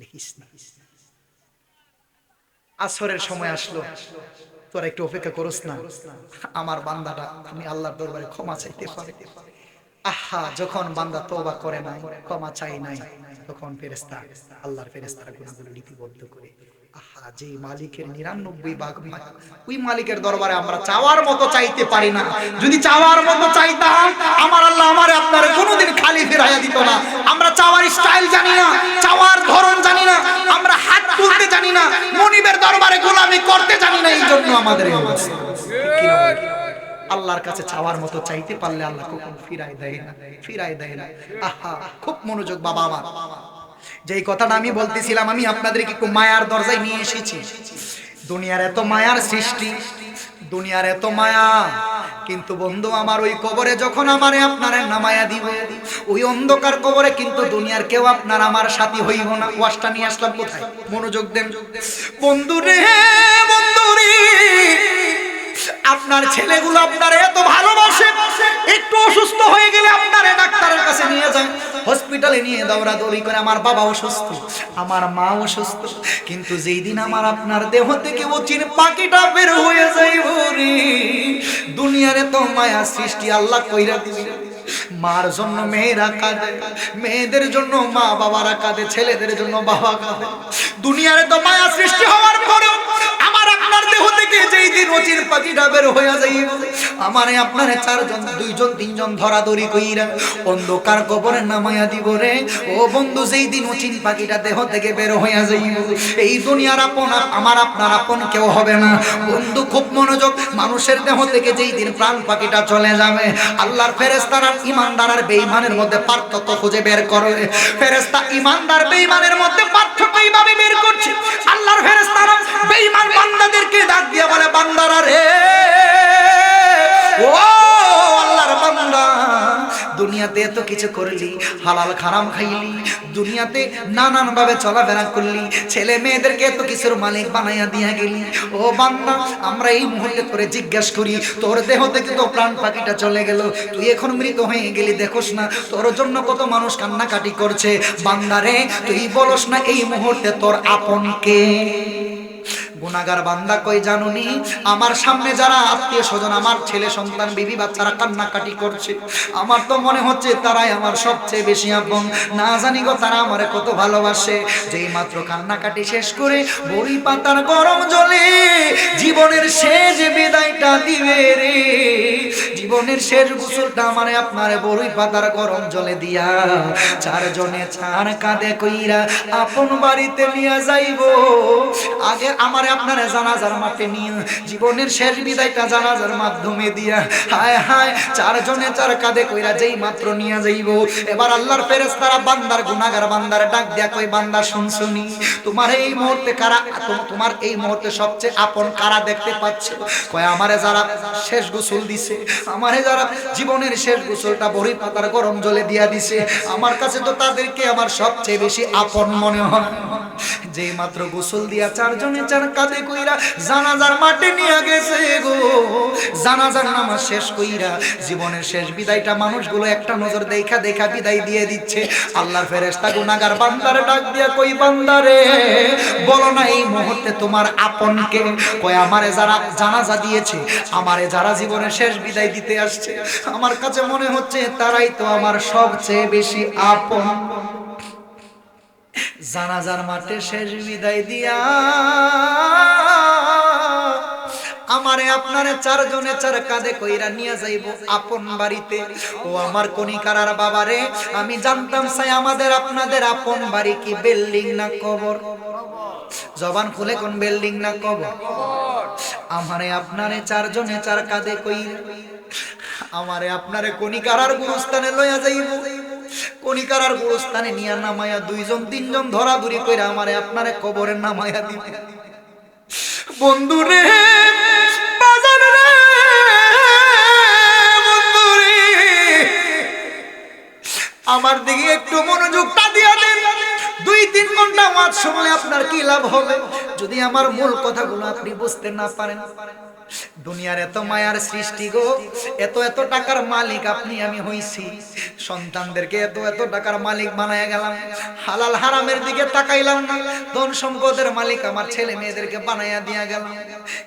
A: লিখিস না। আসরের সময় আসলো, তোরা একটু অপেক্ষা করছ না, আমার বান্দাটা আমি আল্লাহর দরবারে ক্ষমা চাইতে পারি। আহা, যখন বান্দা তওবা করে নাই, ক্ষমা চাই নাই, তখন ফেরেশতা আল্লাহর ফেরেশতারা গুনাহগুলো লিপিবদ্ধ করে। আহা, যেই মালিকের 99 ভাগ মায়া, ওই মালিকের দরবারে আমরা চাওয়ার মতো চাইতে পারি না। যদি চাওয়ার মতো চাইতাম, আমার আল্লাহ আমারে আপনারে কোনোদিন খালি ফিরাইয়া দিত না। আমরা চাওয়ার স্টাইল জানি না, চাওয়ার ধরন জানি না, আমরা হাত তুলতে জানি না, মনিবের দরবারে গোলামি করতে জানি না, এই জন্য আমাদের এই অবস্থা। ঠিক কি না বলেন? আল্লাহর কাছে চাওয়ার মতো চাইতে পারলে আল্লাহ কখনো ফিরাই দেয় না, ফিরাই দেয় না। আহা, খুব মনোযোগ বাবা আমার। যেই কথাটা আমি বলতেছিলাম, আমি আপনাদেরকে একটু মায়ার দরজায় নিয়ে এসেছি। দুনিয়ার এত মায়ার সৃষ্টি, দুনিয়ার এত মায়া, কিন্তু বন্ধু আমার ওই কবরে যখন আমারে আপনারে নামায়া দিবে, ওই অন্ধকার কবরে কিন্তু দুনিয়ার কেউ আপনার আমার সাথী হইব না। ওয়াজটা নিয়ে আসলাম কোথায়? মনোযোগ দেন বন্ধু রে, বন্ধু রে, আপনার ছেলেগুলো আপনার এত ভালোবাসে, একটু অসুস্থ হয়ে গেলে আপনারে ডাক্তারের কাছে নিয়ে যায়, হসপিটালে নিয়ে দৌড়াদৌড়ি করে। আমার বাবা অসুস্থ, আমার মা অসুস্থ, কিন্তু যেই দিন আমার আপনার দেহ থেকে অচিন পাখিটা বের হয়ে যাইব রে, দুনিয়ার এত মায়া সৃষ্টি আল্লাহ কইরা দিবে। মার জন্য মেয়েরা কাঁদে, মেয়েদের জন্য মা বাবারা কাঁদে, ছেলেদের জন্য বাবা কাঁদে। দুনিয়ার এত মায়া সৃষ্টি হওয়ার পরেও আমার আপনার দেহ থেকে যেই দিন অচিন পাখিটা বের হয়ে যাইব, আমারে আপনারে চারজন, দুইজন, তিনজন ধরাধরি কইরা অন্ধকার কবরে নামায়া দিব রে। ও বন্ধু, যেই দিন অচিন পাখিটা দেহ থেকে বের হয়ে যাইব, এই দুনিয়ার আপন আমার আপনার আপন কেউ হবে না। বন্ধু খুব মনোযোগ, মানুষের দেহ থেকে যেই দিন প্রাণ পাখিটা চলে যাবে, আল্লাহর ফেরেশতারা ঈমানদার আর বেঈমানের মধ্যে পার্থক্য খুঁজে বের করবে। ফেরেশতা ঈমানদার বেঈমানের মধ্যে পার্থক্য এইভাবে বের করছে। আল্লাহর ফেরেশতারা বেঈমান বান্দাদেরকে ডাক দিয়ে বলে, বান্দারা রে, ও আল্লাহর বান্দা, দুনিয়াতে এত কিছু করলি, হালাল হারাম খাইলি, দুনিয়াতে নানান ভাবে চলাফেরা করলি, ছেলে মেয়েদেরকে এত কিছুর মালিক বানাইয়া দিয়া গেলি। ও বান্দা, আমরা এই মুহূর্তে করে জিজ্ঞাসা করি, তোর দেহ থেকে তো প্রাণ পাখিটা চলে গেল, তুই এখন মৃত হয়ে গেলি, দেখোস না তোর জন্য কত মানুষ কান্নাকাটি করছে। বান্দারে, তুই বলস না এই মুহূর্তে তোর আপন কে? গুনাহগার বান্দা কই জানুনি, আমার সামনে যারা আত্মীয় স্বজন, আমার ছেলে সন্তান বিবি বাচ্চারা কান্নাকাটি করছে, আমার তো মনে হচ্ছে তারাই আমার সবচেয়ে বেশি আপন। না জানি গো তারা আমারে কত ভালোবাসে। যেই মাত্র কান্নাকাটি শেষ করে বড়ি পাতার গরম জলে জীবনের শেষ বিদায়টা দিবে রে, জীবনের শেষ গোসলটা আমারে আপনারে বড়ি পাতার গরম জলে দিয়া চারজনে চার কাঁধে কইরা আপন বাড়িতে নিয়ে যাইব। আগে আমার আপনারা জানাজার মাঠে নিয়ে জীবনের শেষ বিদায়টা জানাজার মাধ্যমে দিয়া, হায় হায়, চারজনে চার কাঁধে কইরা যেই মাত্র নিয়ে যাইব, এবার আল্লাহর ফেরেশতারা বান্দার, গুনাহগার বান্দার ডাক দিয়া কই, বান্দা শুনছনি, তোমার এই মুহূর্তে কারা, তোমার এই মুহূর্তে সবচেয়ে আপন কারা দেখতে পাচ্ছ? কয়, আমারে যারা শেষ গোসল দিছে, আমারে যারা জীবনের শেষ গোসলটা বড়ি পাতার গরম জলে দিয়া দিছে, আমার কাছে তো তাদেরকে আমার সবচেয়ে বেশি আপন মনে হয়। যেই মাত্র গোসল দিয়া চারজনে চার কাঁধে কইরা জানাজার মাঠে নিয়ে গেছে গো। জানাজার নামাজ শেষ কইরা জীবনের শেষ বিদায়টা মানুষগুলো একটা নজর দেখা দেখা বিদায় দিয়ে দিচ্ছে। আল্লাহর ফেরেশতা গুনাহগার বান্দারে ডাক দিয়া কই, বান্দারে বলো না এই মুহূর্তে তোমার আপন কে? কই আমারে যারা জানাজা দিয়েছে, আমারে যারা জীবনের শেষ বিদায় দিতে আসছে, আমার কাছে মনে হচ্ছে তারাই তো আমার সবচেয়ে বেশি আপন। জানাজার মাঠে শেষ বিদায় দিয়া আমারে আপনারে চারজনে চার কাঁধে কইরা নিয়ে যাইব আপন বাড়িতে। ও আমার কনিকারার বাবারে, আমি জানতাম চাই আমাদের আপনাদের আপন বাড়ি কি বিল্ডিং না কবর? জবান খুলে কোন বিল্ডিং না কবর? আমারে আপনারে চারজনে চার কাঁধে কইরা আমারে আপনারে কনিকারার গুরুস্থানে লইয়া যাইব। কনিকারার গুরুস্থানে নিয়া নামায়া দুইজন তিনজন ধরাধরি কইরা আমারে আপনারে কবরে নামায়া দিবে। বন্ধুরে বাজার রে, বন্ধুরে আমার দিকে একটু মনোযোগটা দিয়া দেন। 2-3 ঘন্টা ওয়াজ শুনলে আপনার কি লাভ হবে যদি আমার মূল কথাগুলো আপনি বুঝতে না পারেন? দুনিয়ার এত মায়ার সৃষ্টি গো, এত এত টাকার মালিক আপনি আমি হইছি, সন্তানদেরকে এত এত টাকার মালিক বানায়া গেলাম, হালাল হারামের দিকে তাকাইলাম না, ধন সম্পদের মালিক আমার ছেলে মেয়েদেরকে বানায়া দিয়া গেলাম।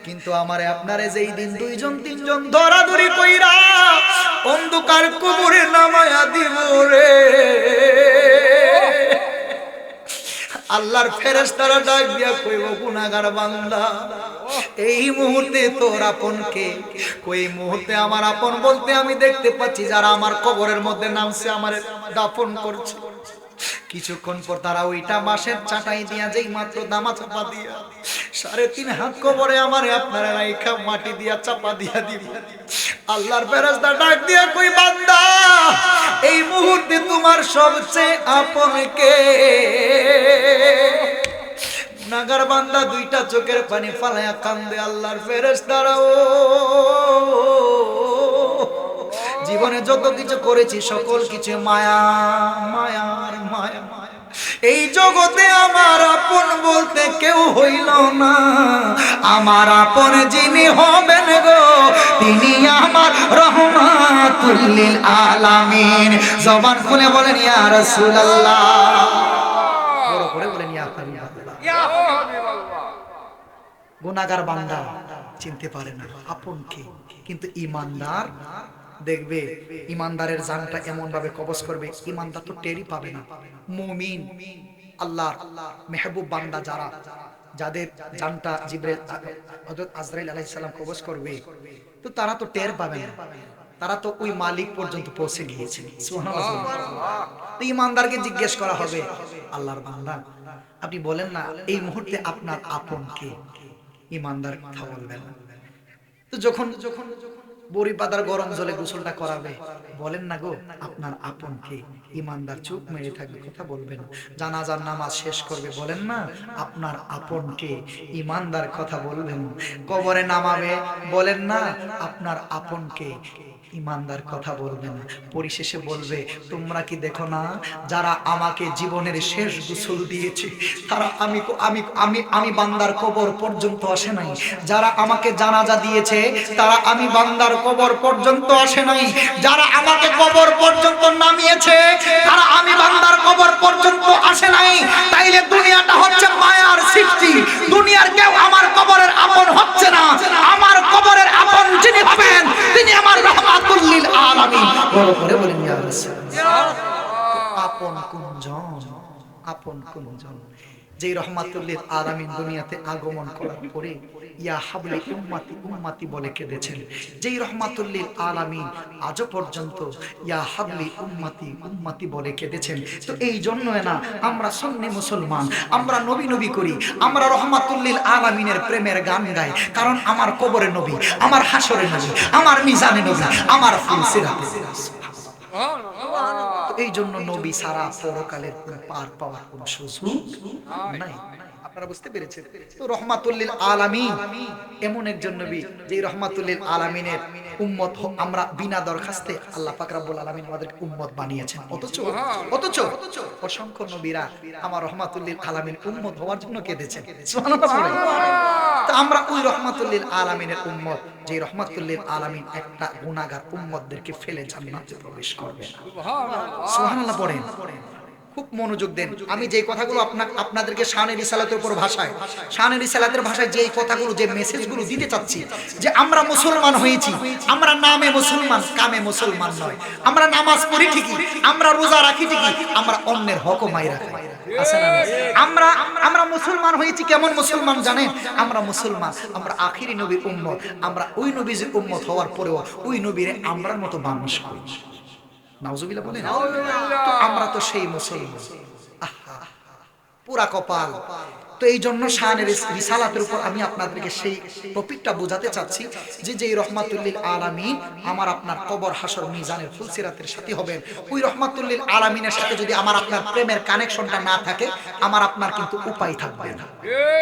A: কিন্তু আমারে আপনারে যেই দিন দুইজন তিনজন ধরাধরি কইরা অন্ধকার কবরে নামায়া দিব রে, আল্লাহর ফেরেশতারা ডাক দিয়া কইব, গুনাহগার বান্দা এই মুহূর্তে তোর আপন কে? কই মুহূর্তে আমার আপন বলতে আমি দেখতে পাচ্ছি যারা আমার কবরের মধ্যে নামছে আমারে দাফন করছে। কিছুক্ষণ পর তারা ওইটা বাঁশের চাটাই দিয়া যেই মাত্র দামা চাপা দিয়া 3.5 হাত কবরে আমারে আপনারা রাইখা মাটি দিয়া চাপা দিয়া দিব। আল্লাহর ফেরেশতা ডাক দিয়া কই, বান্দা এই মুহূর্তে তোমার সবচেয়ে আপন কে? গুনাহগার বান্দা দুইটা চোখের পানি ফালায়া কান্দে। আল্লাহর ফেরেশতারা ও জীবনে যত কিছু করেছি সকল কিছু মায়া, মায়ার মায়া। এই জগতে আমার আপন বলতে কেউ হইল না, আমার আপন যিনি হবেন গো তিনি আমার রহমাতুল লিল আলামিন। জবান খুলে বলেন ইয়া রাসূলুল্লাহ, বড় করে বলেন ইয়া হাবিবাল্লাহ। গুনাহগার বান্দা চিনতে পারে না আপন কে, কিন্তু ঈমানদার দেখবে ঈমানদারের জানটা এমন ভাবে কবজ করবে ঈমানদার তো টেরই পাবে না। মুমিন আল্লাহর মেহবুব বান্দা যারা, যাদের জানটা জিবরাইল হযরত আজরাইল আলাইহিস সালাম কবজ করবে, তো তারা তো টের পাবে না, তারা তো ওই মালিক পর্যন্ত পৌঁছে গিয়েছে। সুবহানাল্লাহ। তো ঈমানদারকে জিজ্ঞেস করা হবে, আল্লাহর বান্দা আপনি বলেন না এই মুহূর্তে আপনার আপন কে? ঈমানদার কথা বলবেন। তো যখন বড়ি পাতার গরম জলে গোসলটা করাবে, বলেন না গো আপনার আপন কে? ঈমানদার চুপ মেরে থাকবে, কথা বলবেন। জানাজার নামাজ শেষ করবে, বলেন না আপনার আপন কে? ঈমানদার কথা বলবেন। কবরে নামাবে, বলেন না আপনার আপন কে? ঈমানদার কথা বলবে না। পরিশেষে বলবে, তোমরা কি দেখো না যারা আমাকে জীবনের শেষ গোসল দিয়েছে তারা আমি বান্দার কবর পর্যন্ত আসে নাই, যারা আমাকে জানাজা দিয়েছে তারা আমি বান্দার কবর পর্যন্ত আসে নাই, যারা আমাকে কবর পর্যন্ত নামিয়েছে তারা আমি বান্দার কবর পর্যন্ত আসে নাই। তাইলে দুনিয়াটা হচ্ছে মায়ার সৃষ্টি, দুনিয়ার কেউ আমার কবরের আপন হচ্ছে না, আমার কবরের আপন যিনি হবেন তিনি আমার রহমাতুল লিল আলামিন। বড় করে বলেন ইয়া রাসূলুল্লাহ। আপন কোনজন? আপন কোনজন? যেই রহমাতুল লিল আলামিন দুনিয়াতে আগমন করার পরে ইয়া হাবলি উম্মতি উম্মতি বলে কেঁদেছেন, যেই রহমাতুল লিল আলামিন আজও পর্যন্ত ইয়া হাবলি উম্মতি উম্মতি বলে কেঁদেছেন। তো এই জন্য না আমরা সুন্নি মুসলমান, আমরা নবী নবী করি, আমরা রহমাতুল লিল আলামিনের প্রেমের গান গাই, কারণ আমার কবরে নবী, আমার হাসরে নবী, আমার মিজানে নবী, আমার ফুলসিরাতে। এই জন্য নবী সারা পরকালের পার পাওয়ার কোন সুযোগ নাই। আপনারা বুঝতে পেরেছেন? তো রহমাতুল লিল আলামিন এমন একজন নবী যে রহমাতুল লিল আলামিনের উম্মত আমরা বিনা দরখাস্তে আল্লাহ পাক রব্বুল আলামিন আমাদেরকে উম্মত বানিয়েছেন। অথচ অসংখ্য নবীরা আমার রহমাতুল লিল আলামিন উম্মত হওয়ার জন্য কেঁদেছেন। সুবহানাল্লাহ বলেন। তো আমরা ওই রহমাতুল লিল আলামিনের উম্মত যে রহমাতুল লিল আলামিন একটা গুনাহগার উম্মতদেরকে ফেলে জান্নাতে প্রবেশ করবে না। সুবহানাল্লাহ পড়েন। খুব মনোযোগ দেন। আমি যে কথাগুলো আপনাদেরকে শানে রিসালাতের উপর ভাষায় শানে রিসালাতের ভাষায় যে কথাগুলো যে মেসেজগুলো দিতে চাচ্ছি যে আমরা মুসলমান হয়েছি, আমরা নামে মুসলমান কামে মুসলমান নয়। আমরা নামাজ পড়ি ঠিকই, আমরা রোজা রাখি ঠিকই, আমরা অন্যের হক মাইরা খাই। আমরা মুসলমান হয়েছি কেমন মুসলমান জানেন? আমরা মুসলমান, আমরা আখিরি নবীর উম্মত, আমরা ওই নবীর উম্মত হওয়ার পরেও ওই নবীরে আমরার মতো মানুষ হই। নাউজুবিল্লাহ বলেন। তো আমরা তো সেই মুসলমান, আহা পুরা কপাল। তো এই জন্য শানের রিসালাতের উপর আমি আপনাদেরকে সেই টপিকটা বোঝাতে চাচ্ছি যে যেই রহমাতুল লিল আলামিন আমার আপনার কবর হাসর মিজানের ফুলসিরাতের সাথী হবেন, ওই রহমাতুল লিল আলামিনের সাথে যদি আমার আপনার প্রেমের কানেকশনটা না থাকে আমার আপনার কিন্তু উপায় থাকবে না।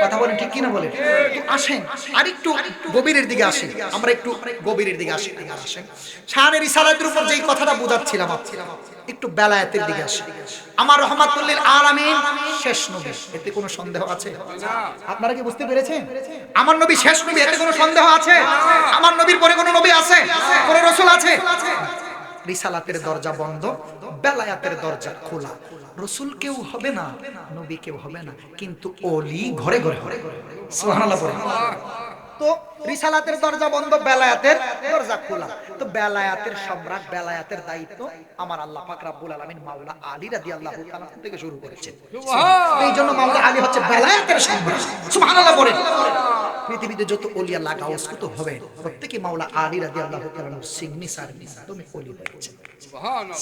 A: কথা বলেন ঠিক কিনা বলেন? তো আসেন আরেকটু গভীরের দিকে আসি, আমরা একটু গভীরের দিকে আসি। আসেন শানের রিসালাতের উপর যেই কথাটা বোঝাচ্ছিলাম একটু বেলায়েতের দিকে আসি। আমার রহমাতুল লিল আলামিন শেষ নবী, এতে কোনো সন্দেহ আছে? আপনারা কি বুঝতে পেরেছেন? আমার নবী শেষ নবী, এতে কোনো সন্দেহ আছে? আমার নবীর পরে কোনো নবী আছে? কোনো রাসূল আছে? রিসালাতের দরজা বন্ধ, বেলায়েতের দরজা খোলা। রাসূল কেউ হবে না, নবী কেউ হবে না, কিন্তু ওলি ঘরে ঘরে হবে। সুবহানাল্লাহ বলেন। তো রিসালাতের দরজা বন্ধ, বেলায়েতের দরজা খোলা। তো বেলায়েতের সম্রাট, বেলায়েতের দায়িত্ব আমার আল্লাহ পাক রব্বুল আলামিন মাওলা আলী রাদিয়াল্লাহু তাআলা থেকে শুরু করেছেন। এই জন্য মাওলা আলী হচ্ছে বেলায়েতের সম্রাট। সুবহানাল্লাহ বলেন। পৃথিবীতে যত ওলি আল্লাহ গাউস কত হবে প্রত্যেকই মাওলা আলী রাদিয়াল্লাহু তাআলার সিগনেচার তুমি ওলি হয়েছে।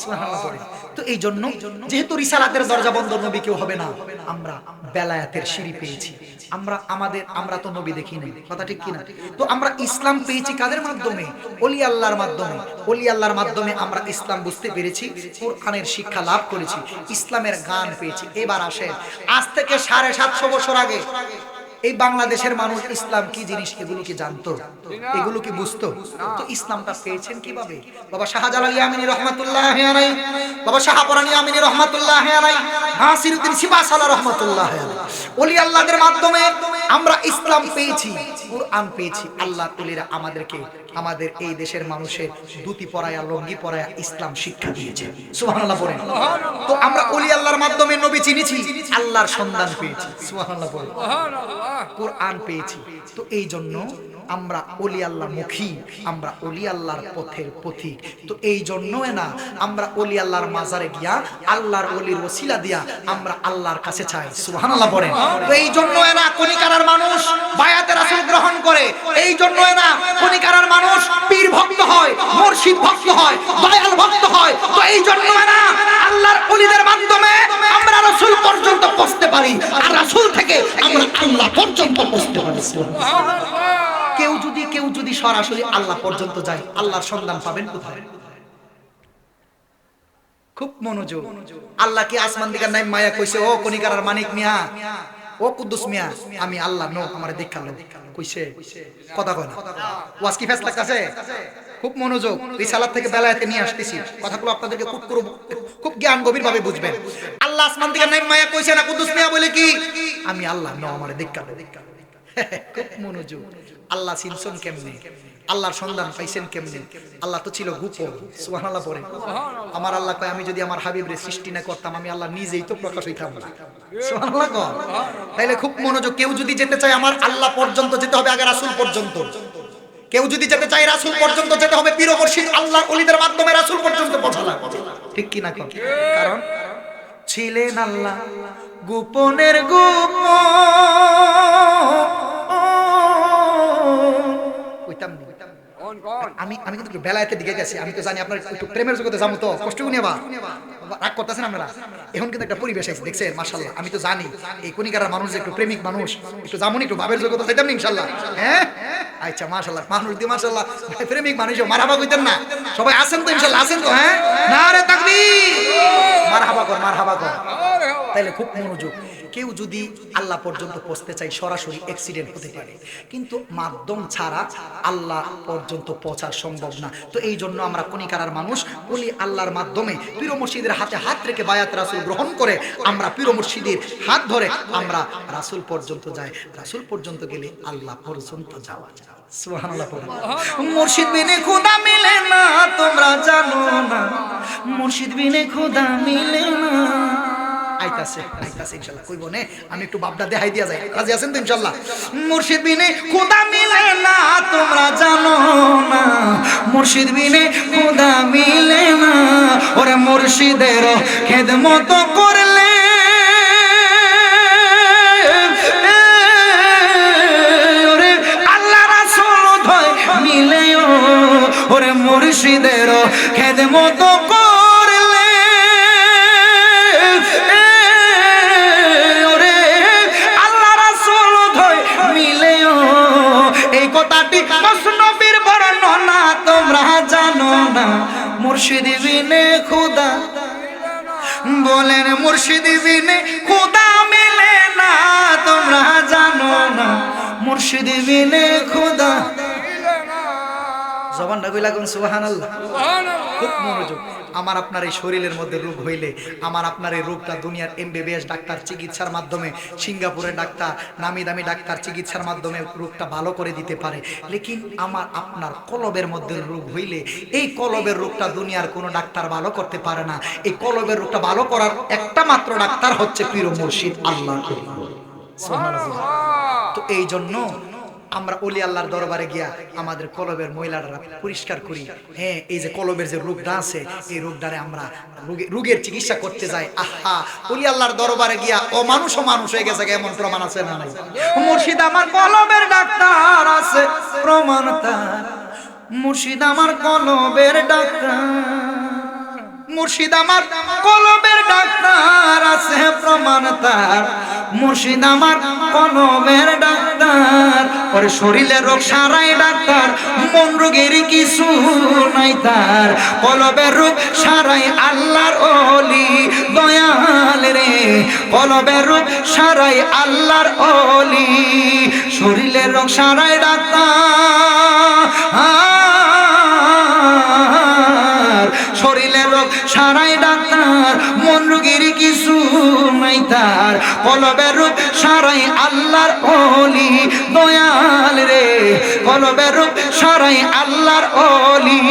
A: সুবহানাল্লাহ বলেন। তো এই জন্য যেহেতু রিসালাতের দরজা বন্ধ, নবী কেউ হবে না, আমরা বেলায়েতের সিঁড়ি পেয়েছি। আমরা তো নবী দেখি নাই, কথা ঠিক কিনা? তো আমরা ইসলাম পেয়েছি কাদের মাধ্যমে? ওলি আল্লাহর মাধ্যমে। ওলি আল্লাহর মাধ্যমে আমরা ইসলাম বুঝতে পেরেছি, কোরআনের শিক্ষা লাভ করেছি, ইসলামের গান পেয়েছি। এবার আসেন, আজ থেকে 750 বছর আগে এই বাংলাদেশের মানুষ ইসলাম কি জিনিস এগুলো কি জানতো? এগুলো কি বুঝতো? তো ইসলামটা পেয়েছেন কিভাবে? বাবা শাহজালাল ইয়ামিনী রহমাতুল্লাহি আলাইহি, বাবা শাহপরানী ইয়ামিনী রহমাতুল্লাহি আলাইহি, নাসিরউদ্দিন সিবাসালা রহমাতুল্লাহি আলাইহি, ওলি আল্লাহদের মাধ্যমে আমরা ইসলাম পেয়েছি, কুরআন পেয়েছি। আল্লাহর ওলিরা আমাদেরকে আমাদের এই দেশের মানুষের ধুতি পরায়া লঙ্গি পরায়া ইসলাম শিক্ষা দিয়েছে। সুবহানাল্লাহ বলেন। তো আমরা ওলি আল্লাহর মাধ্যমে নবী চিনেছি, আল্লাহর সন্ধান পেয়েছি। সুবহানাল্লাহ বলেন। কোরআন পেয়েছি। তো এই জন্য আমরা ওলি আল্লাহ মুখী, আমরা ওলি আল্লাহর পথের পথিক। তো এই জন্য না আমরা ওলি আল্লাহর মাজারে গিয়া আল্লাহর ওলির ওসিলা দিয়া আমরা আল্লাহর কাছে চাই। সুবহানাল্লাহ বলেন। তো এই জন্য না কনিকারার মানুষ বায়াতে রাসূল গ্রহণ করে, এই জন্য না কনিকারার মানুষ পীর ভক্ত হয়, মুর্শিদ ভক্ত হয়, দয়াল ভক্ত হয়। তো এই জন্য না আল্লাহর ওলিদের মাধ্যমে আমরা রাসূল পর্যন্ত পৌঁছতে পারি, আর রাসূল থেকে আমরা আল্লাহ পর্যন্ত পৌঁছতে পারি। কেউ যদি সরাসরি আল্লাহ পর্যন্ত যায়, আল্লাহর সন্ধান পাবেন কোথায়? খুব মনোযোগ। আল্লাহ কি আসমান দিকে নাই মায়া কইছে, ও কনিকারার মানিক মিয়া, ও কুদ্দুস মিয়া, আমি আল্লাহ নো আমারে দেখালো কইছে? কথা কয় না। ওয়াজ কি ফেসলা কাছে? খুব মনোযোগ। রিসালাত থেকে বেলায়েতে নিয়ে আসতেছি কথাগুলো আপনাদেরকে খুব জ্ঞান গভীর ভাবে বুঝবেন। আল্লাহ আসমান দিকে নাই মায়া কইছে না, কুদ্দুস মিয়া বলে কি আমি আল্লাহ নো আমারে দেখালো। খুব মনোযোগ। আল্লাহ চিনছেন কেমনে? আল্লাহর সন্ধান পাইছেন কেমনে? আল্লাহ তো ছিল গোপন। সুবহানাল্লাহ পড়ে। আমার আল্লাহ কয় আমি যদি আমার হাবিবরে সৃষ্টি না করতাম আমি আল্লাহ নিজেই তো প্রকাশ হইতাম না। সুবহানাল্লাহ কয়। তাইলে খুব মনোযোগ। কেউ যদি যেতে চায় আমার আল্লাহ পর্যন্ত যেতে হবে আগে রাসূল পর্যন্ত। কেউ যদি যেতে চায় রাসূল পর্যন্ত যেতে হবে, পীর মুর্শিদ আল্লাহর ওলিদের মাধ্যমে রাসূল পর্যন্ত পৌঁছা লাগবে। ঠিক কি না? কারণ ছিলেন আল্লাহ গোপনের গোপন। আমি কিন্তু বেলায়েতের দিকে গেছি। আমি তো জানি আপনার একটু প্রেমের জগতে যাবো, তো কষ্ট নিয়ে রাগ করতেছেন আপনারা। এখন কিন্তু একটা পরিবেশ আছে, দেখছেন মাশাআল্লাহ। আমি তো জানি এই কনিকারার মানুষ একটু প্রেমিক মানুষ, একটু যেমন একটু ভাবের জগতে যাইতাম ইনশাআল্লাহ। হ্যাঁ আচ্ছা মাশাআল্লাহ, মানুষ দিয়ে মাশাআল্লাহ প্রেমিক মানুষ মারহাবা কইতেন না? সবাই আছেন তো ইনশাআল্লাহ? আছেন তো? হ্যাঁ নারে তাকবীর, মারহাবা কর, মারহাবা কর। তাইলে খুব মনোযোগ। কেউ যদি আল্লাহ পর্যন্ত পৌঁছতে চায় সরাসরি অ্যাক্সিডেন্ট হতে পারে, কিন্তু মাধ্যম ছাড়া আল্লাহ পর্যন্ত পৌঁছা সম্ভব না। তো এই জন্য আমরা কনিকারার মানুষ ওলি আল্লাহর মাধ্যমে পীর মুর্শিদের হাতে হাত রেখে বায়াত রাসূল গ্রহণ করে আমরা পীর মুর্শিদের হাত ধরে আমরা রাসূল পর্যন্ত যাই। রাসূল পর্যন্ত গেলে আল্লাহ পর্যন্ত যাওয়া যায়। সুবহানাল্লাহ। মুর্শিদ বিনে খোদা মিলে না, তোমরা জানো না, মুর্শিদ বিনে খোদা মিলে না। আইতাছে ইনশাআল্লাহ, কইব নে আমি একটু বাপদা দেখাই দিয়া যাই, রাজি আছেন তো ইনশাআল্লাহ? মুর্শিদ বিনে খোদা মিলে না, তোমরা জানো না, মুর্শিদ বিনে খোদা মিলে না। ওরে মুর্শিদের খেদমত করলে ওরে আল্লাহ রাসূল ধয় মিলে, ওরে মুর্শিদের খেদমত করলে ওরে আল্লাহ রাসূল ধয় মিলে। এই কথাটি মসনবীর বর্ণনা, তোমরা জানো না, মুর্শিদ বিনে খোদা বলেন, মুর্শিদ বিনে খোদা মিলে না, তোমরা জানো না, মুর্শিদ বিনে খোদা। জবানটা কই লাগুন সুবহানাল্লাহ। খুব মনোযোগ। আমার আপনার এই শরীরের মধ্যে রোগ হইলে আমার আপনার এই রোগটা দুনিয়ার এমবিবিএস ডাক্তার চিকিৎসার মাধ্যমে, সিঙ্গাপুরের ডাক্তার, নামি দামি ডাক্তার চিকিৎসার মাধ্যমে রোগটা ভালো করে দিতে পারে। লেকিন আমার আপনার কলবের মধ্যে রোগ হইলে এই কলবের রোগটা দুনিয়ার কোনো ডাক্তার ভালো করতে পারে না। এই কলবের রোগটা ভালো করার একটা মাত্র ডাক্তার হচ্ছে পীর মুর্শিদ আল্লাহ। সুবহানাল্লাহ। তো এই জন্য আমরা ওলি আল্লাহর দরবারে গিয়া আমাদের কলবের ময়লাটা পরিষ্কার করি। হ্যাঁ, এই যে কলবের যে রোগটা আছে এই রোগটারে আমরা রোগের চিকিৎসা করতে যাই। আহা, ওলি আল্লাহর দরবারে গিয়া ও মানুষ হয়ে গেছে, এমন প্রমাণ আছে না নাই? মুর্শিদ আমার কলবের ডাক্তার আছে, প্রমাণ তার। মুর্শিদ আমার কলবের ডাক্তার, মুর্শিদ আমার কলবের ডাক্তার আছে, প্রমাণ তার। মুর্শিদ আমার কলবের ডাক্তার, ওরে শরীরের রোগ সারাই ডাক্তার, মন রোগের কিছু নাই তার। কলবের রোগ সারাই আল্লাহর ওলি দয়াল রে, কলবের রোগ সারাই আল্লাহর ওলি। শরীরের রোগ সারাই ডাক্তার, শরীরের রোগ সারাই ডাক্তার, মন রোগের কিছু নাই তার। কলবের রোগ সারাই আল্লাহর ওলি দয়াল রে, কলবের রোগ সারাই আল্লাহর ওলি।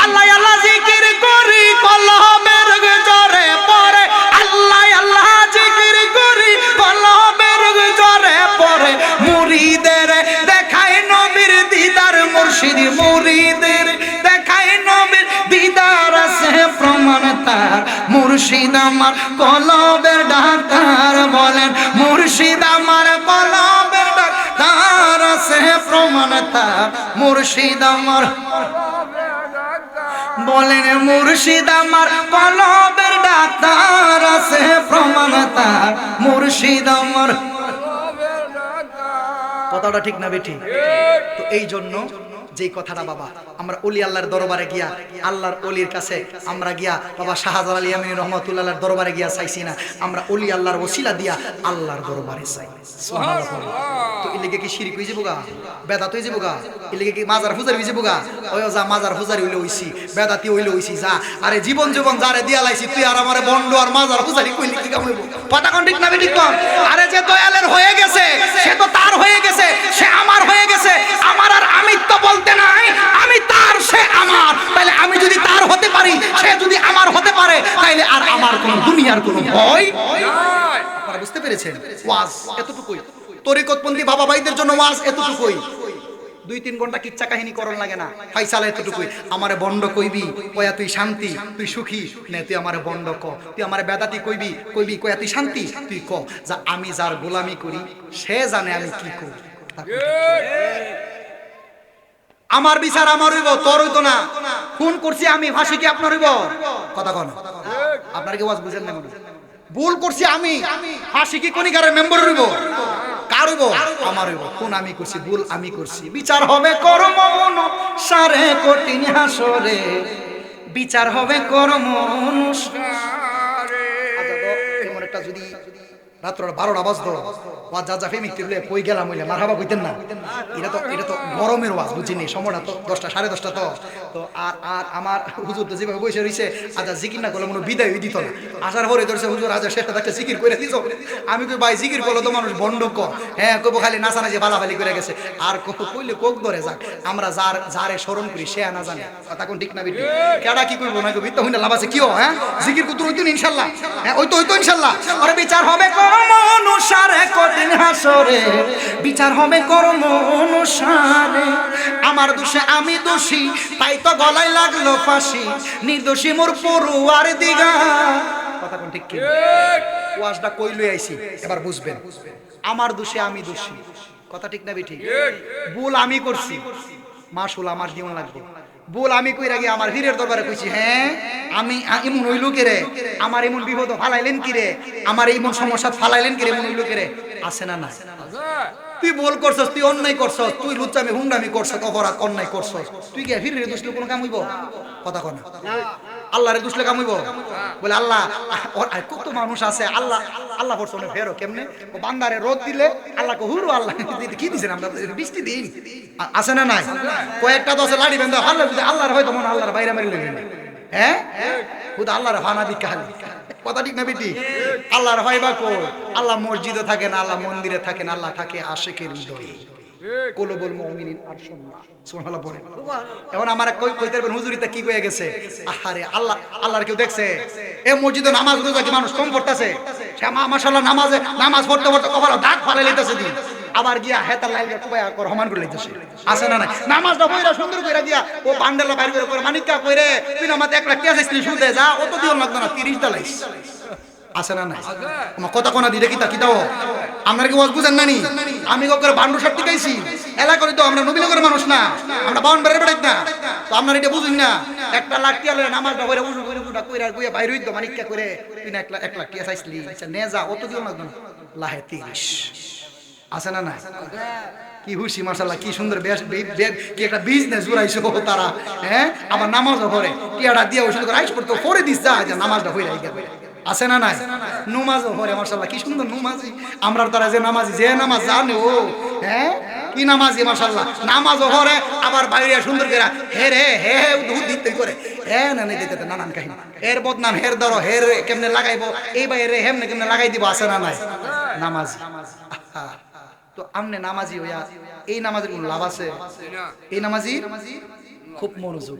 A: আল্লাহ আল্লাহ জিকির করি কলবের রোগ জরে পড়ে, আল্লাহ আল্লাহ জিকির করি কলবের রোগ জরে পড়ে। মুরিদের দেখায় নবীর দিদার, মুর্শিদ মুরিদের দেখায় নবীর দিদার আছে, প্রমাণ তার। মুর্শিদ আমার কলবের ডাক্তার, বলেন মুর্শিদ আমার কলবের ডাক্তার আছে, প্রমাণ তার। মুর্শিদ আমার বলেন, মুর্শিদ আমার কলবের ডাক্তার আছে, প্রমাণ তার। মুর্শিদ আমার, কথাটা ঠিক না বেঠিক? তো এই জন্য যেই কথাটা বাবা আমরা ওলি আল্লাহর দরবারে গিয়া আল্লাহর ওলির কাছে আমরা গিয়া বাবা শাহজালাল আলী আমিনী রহমাতুল্লাহর দরবারে গিয়া চাইছি না, আমরা ওলি আল্লাহর ওসিলা দিয়া আল্লাহর দরবারে চাই। সুবহানাল্লাহ। তো ইলেগে কি শিরক হই যাবো গা, বেদাত হই যাবো গা, ইলেগে কি মাজার পূজারি হই যাবো গা? ওই যা মাজার পূজারি হইলে হইছি, বেদাতি হইলে হইছি, যা। আরে জীবন যারে দিয়া লাইছি তুই আর আমারে বন্ড আর মাজার পূজারি কইলি কি কাম হইব? কথা কোন ঠিক না বেঠিক কোন? আরে যে দয়ালের হয়ে গেছে সে তো তার হয়ে গেছে, সে আমার হয়ে গেছে। আমার আর আমিত্ব বলতে নাই, আমি তার, সে আমার। তাহলে আমি যদি তার হতে পারি, সে যদি আমার হতে পারে, তাইলে আর আমার কোন দুনিয়ার কোন ভয় নাই। আপনারা বুঝতে পেরেছেন? ওয়াজ এতটুকুই। তরিকতপন্থী বাবা ভাইদের জন্য ওয়াজ এতটুকুই। 2-3 ঘন্টা কিচ্ছা কাহিনী করন লাগে না, ফাইসালা এতটুকুই। আমারে বন্ড কইবি, কয়া তুই শান্তি, তুই সুখী না, তুই আমারে বন্ড ক। তুই আমারে বেদাতি কইবি, কয়া তুই শান্তি, তুই ক। যা আমি যার গোলামি করি সে জানে আমি কি করি। আমার বিচার আমার হইব, তোর হইতো না। খুন করছি আমি, ফাঁসি কি আপনার হইব? কথা কন, আপনার কি ওয়াজ বুঝেন না? ভুল করছি আমি, ফাঁসি কি কনিকারের মেম্বার হইব? কার হইব? আমার হইব। খুন আমি করছি, ভুল আমি করছি। বিচার হবে কর্ম অনুসারে কঠিন হাসরে, বিচার হবে কর্ম অনুসারে। এমন একটা যদি রাত্র 12টা বাজতো ওয়াজ যা যা ফেমিক টিপলে কই গেলাম হইলে মারহাবা কইতেন না। এটা তো গরমের ওয়াজ বুঝিনি, সময়টা তো 10টা 10:30 তো তো আর আর আমার হুজুর তো যেভাবে বসে রইছে আজা জিকির না করলে কোনো বিদায় দিত না। আসার পরে ধরছে হুজুর আজা শেষটা একটা জিকির করে দিছ। আমি কই ভাই জিকির করলে তো মানুষ বন্ড ক, হ্যাঁ কইবো খালি নাচানাচি বালাবালি করে গেছে। আর কইলে কোক ধরে যাক, আমরা যারে স্মরণ করি সে না জানে কথা কোন ঠিক না বিটি কেডা কি কইবো না কইবি তো হইনা লাভ আছে কিও। হ্যাঁ জিকির কুতুর হইতো ইনশাআল্লাহ, হ্যাঁ ওই তো ইনশাআল্লাহ। আরে বিচার হবে কর্ম অনুসারে কঠিন হাসরে, বিচার হবে কর্ম অনুসারে। আমার দোষে আমি দোষী তাই তো গলায় লাগলো ফাঁসি, নির্দোষী মোর পড়ুয়ার দিগা কথা কোন ঠিক কি। ওয়াজটা কই লই আইছি এবার বুঝবেন। আমার দোষে আমি দোষী কথা ঠিক না বিঠি, ভুল আমি করছি মাসুল আমার জীবন লাগবে। ভুল আমি কইরা গিয়ে আমার হীরের দরবারে কইছি, হ্যাঁ আমি এমন হইল কে রে, আমার এমন বিপদ ফালাইলেন কি রে, আমার এমন সমস্যা ফালাইলেন কি রে, এমন হইল কে রে, আছে না না? তুই ভুল করছস, তুই অন্যায় করছস, তুই লুচ্চামি হুন্ডামি করছস, অপরাধ অন্যায় করছস, তুই কি হীরের দোষলে কোনো কাম হইব? কথা কন আল্লাহরে দোষলে কাম হইব? বলে আল্লাহ কত মানুষ আছে আল্লাহ আল্লাহ পড়ছনে ফেরো কেমনে ও বান্দারে রোদ দিলে আল্লাহ কো হুরু আল্লাহ কি দিছেন আমরা বৃষ্টি দিন আছে না নাই? কয়েকটা দশে লাড়ি বেঁধে আল্লাহ আল্লাহর হয়তো মনে আল্লাহর বাইরে মারি লেন, হ্যাঁ খুদা আল্লাহর ফানা দি কাল কথা ঠিক না বেটি? আল্লাহর হয় বা কই? আল্লাহ মসজিদে থাকে না, আল্লাহ মন্দিরে থাকে না, আল্লাহ থাকে আশিকের হৃদয়ে। কুলুবুল মুমিনিন আরশুল্লাহ সুবহানাল্লাহ পড়ে। এখন আমারে কইতে পারবেন হুজুরিটা কি কইয়া গেছে? আহারে আল্লাহ আল্লাহর কেউ দেখছে? এই মসজিদে নামাজ রোজা কি মানুষ কম পড়তাছে? সে মাশাআল্লাহ নামাজ পড়তে পড়তে কপালে দাগ ফালাই লইতাছে দিন, আবার গিয়া হেতার লাইগা কুবায়া কর রহমান করে লইতাছে। আছে না নাই? নামাজটা কইরা সুন্দর কইরা দিয়া ও বান্ডেলা বাইরে করে মানিকা কইরে তুই নামাজ এক লাখ টাকা চাইছিস সুদে যা অত দিও লাগতো না 30 দালাইস। আছে না নাই? আমার কথা কোনা দিলে কিতা কিতাও আপনারা কি ওয়াজ বুঝেন নানি? আমি করে বান্ডু সব টিকাইছি এলাকায় তো আমরা নবীনগরের মানুষ না, আমরা বাউন বেড়ে বেড়াই না, তো আপনারা এটা বুঝুন না। 1 লাখ টাকা লয়ে নামাজটা কইরা উজু করে পুরা কইরা কইয়া বাইরে হইতো মানিকা করে তুই না 1 লাখ টাকা চাইছিলি, আচ্ছা নে যা অত দিও লাগতো না লাহে 30। আছে না নাই? কি খুশি মাশাআল্লাহ, কি সুন্দর কি একটা বিজনেস জুড়াইছো তারা, হ্যাঁ আবার নামাজও পড়ে টিয়াটা দিয়ে ওই সুন্দর আইস পড়তে পরে দিস যা নামাজটা হইরা গেল। আছে না নাই? নামাজও পড়ে মাশাআল্লাহ, কি সুন্দর নামাজি আমরা তারা যে নামাজি যে নামাজ জানে ও, হ্যাঁ কি নামাজি মাশাআল্লাহ, নামাজও পড়ে আবার বাইরে সুন্দর করে হে রে হে হে দুধ দিতে করে হ্যাঁ না নেই দিতে নানান কাহিনী এর বদনাম হের ধরো হের কেমনে লাগাইবো এই বাইরে হেমনে কেমনে লাগাই দিব। আছে না নাই? নামাজি তো আমনে নামাজি হইয়া এই নামাজের কোনো লাভ আছে? এই নামাজি খুব মনোযোগ।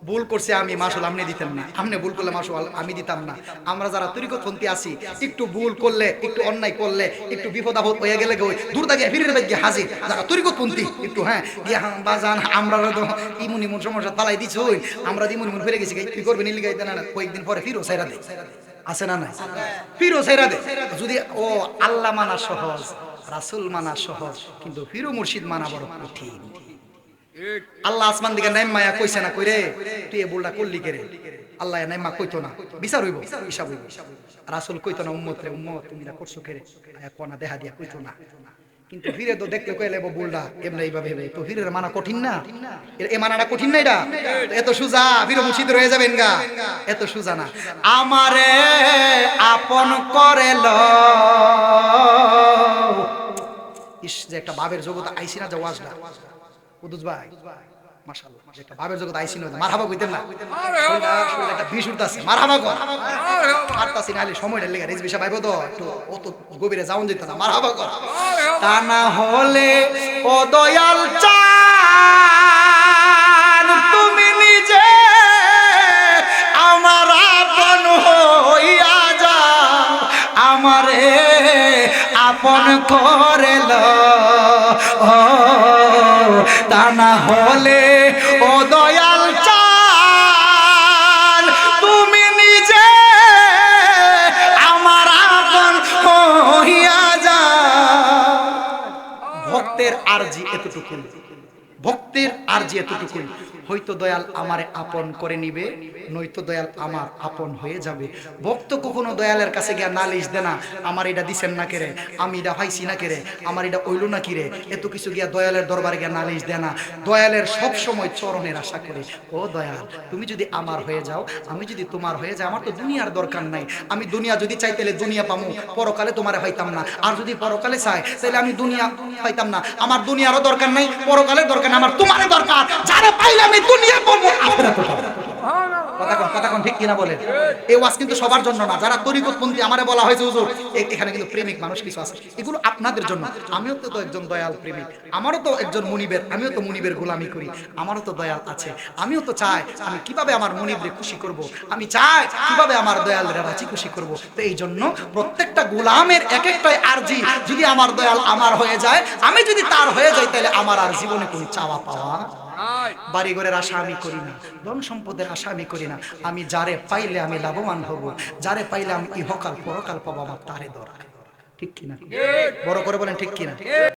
A: ভুল করছে আমি মাসুল আপনি দিতেন না, আপনি ভুল করলে মাসুল আমি দিতাম না। আমরা যারা তরিকতপন্থী আছি একটু ভুল করলে একটু অন্যায় করলে একটু বিপদ আপদ হয়ে গেলে দূর থেকে ফিরে গিয়ে হাজির যারা তরিকতপন্থী একটু হ্যাঁ গিয়া বাজান আমরা তো ইমুন ইমুন সমস্যা তালাই দিচ্ছ আমরা ইমুন ইমুন ফিরে গেছি কি করবেন লিগাইতে না কয়েকদিন পরে ফিরো সাইরা দে। আছে না নাই? ফিরো সাইরা দে। যদি ও আল্লাহ মানা সহজ, রাসূল মানা সহজ, কিন্তু ফিরো মুর্শিদ মানা বড় কঠিন। আল্লাহ আসমান দিকে নাইমায়া কইছে না কইরে তুই এই ভুলটা করলি কেরে, আল্লাহ নাইমা কইতো না বিচার হইব হিসাব হইব। রাসূল কইতো না উম্মত রে উম্মত তুমি না করছো কেরে কোনা দেখা দিয়া কইতো না, কিন্তু ফিরে তো দেখলে কইলে ভুলটা এমনি এইভাবে হবে তো ফিরে মানা কঠিন না? এ মানাটা কঠিন না? এটা এত সুজা ফিরে মুর্শিদ রয়ে যাবেন গা, এত সুজা না। আমারে আপন করে লও ইস যে একটা বাবের জগৎ আইছি না যে ওয়াজটা কুদুস ভাই মাশাআল্লাহ যে একটা বাবের জগৎ আইছি না মারহাবা কইতেন না শরীরটা একটা বিষ উঠতাছে মারহাবা কর আরতাছি না সময়টা লেগে রিজবি সাহেব আইবো তো একটু অত গভীরে যাওন যেত না মারহাবা কর। তা না হলে ও দয়াল চান তুমি নিজে আমার আপন হইয়া যাও, আমারে আপন করে লও, তা না হলে ও দয়াল চান তুমি নিজে আমার আপন হইয়া যাও। ভক্তের আরজি এতটুকু, ভক্তের আরজি এতটুকু। হয়তো দয়াল আমারে আপন করে নিবে, নয়তো দয়াল আমার আপন হয়ে যাবে। ভক্ত কখনো দয়ালের কাছে গিয়া নালিশ দে না, আমার এটা দিছেন না কেরে, আমি এটা পাইছি না কেরে, আমার এটা ওইলো না কিরে, এত কিছু গিয়া দয়ালের দরবারে গিয়া নালিশ দে না। দয়ালের সব সময় চরণের আশা করে, ও দয়াল তুমি যদি আমার হয়ে যাও, আমি যদি তোমার হয়ে যাই, আমার তো দুনিয়ার দরকার নাই। আমি দুনিয়া যদি চাই তাহলে দুনিয়া পামু, পরকালে তোমারে পাইতাম না। আর যদি পরকালে চাই তাহলে আমি দুনিয়া পাইতাম না। আমার দুনিয়ারও দরকার নাই, পরকালের দরকার নাই, আমার তোমারে দরকার। যারা পাইলে আমি দুনিয়া পাবো, আখিরাতে পাবো। কথা কোন ঠিক কিনা বলেন? এই ওয়াজ কিন্তু সবার জন্য না। যারা তরিকতপন্থী, আমারে বলা হয়েছে হুজুর এখানে কিন্তু প্রেমিক মানুষ কিছু আছে, এগুলো আপনাদের জন্য। আমিও তো একজন দয়াল প্রেমিক, আমারও তো একজন মুনিবের, আমিও তো মুনিবের গোলামি করি, আমারও তো দয়াল আছে। আমিও তো চাই আমি কিভাবে আমার মুনিবরে খুশি করব, আমি চাই কিভাবে আমার দয়ালরে রাজি খুশি করব। তো এই জন্য প্রত্যেকটা গোলামের এক একটাই আরজি, যদি আমার দয়াল আমার হয়ে যায়, আমি যদি তার হয়ে যাই, তাহলে আমার আর জীবনে কোনো চাওয়া পাওয়া, বাড়ি ঘরের আশা আমি করি না, ধন সম্পদের আশা আমি করি না। আমি যারে পাইলে আমি লাভবান হব, যারে পাইলে আমি ইহকাল পরকাল পাবো, আমার তারে দরকার। ঠিক কিনা? বড় করে বলেন ঠিক কিনা?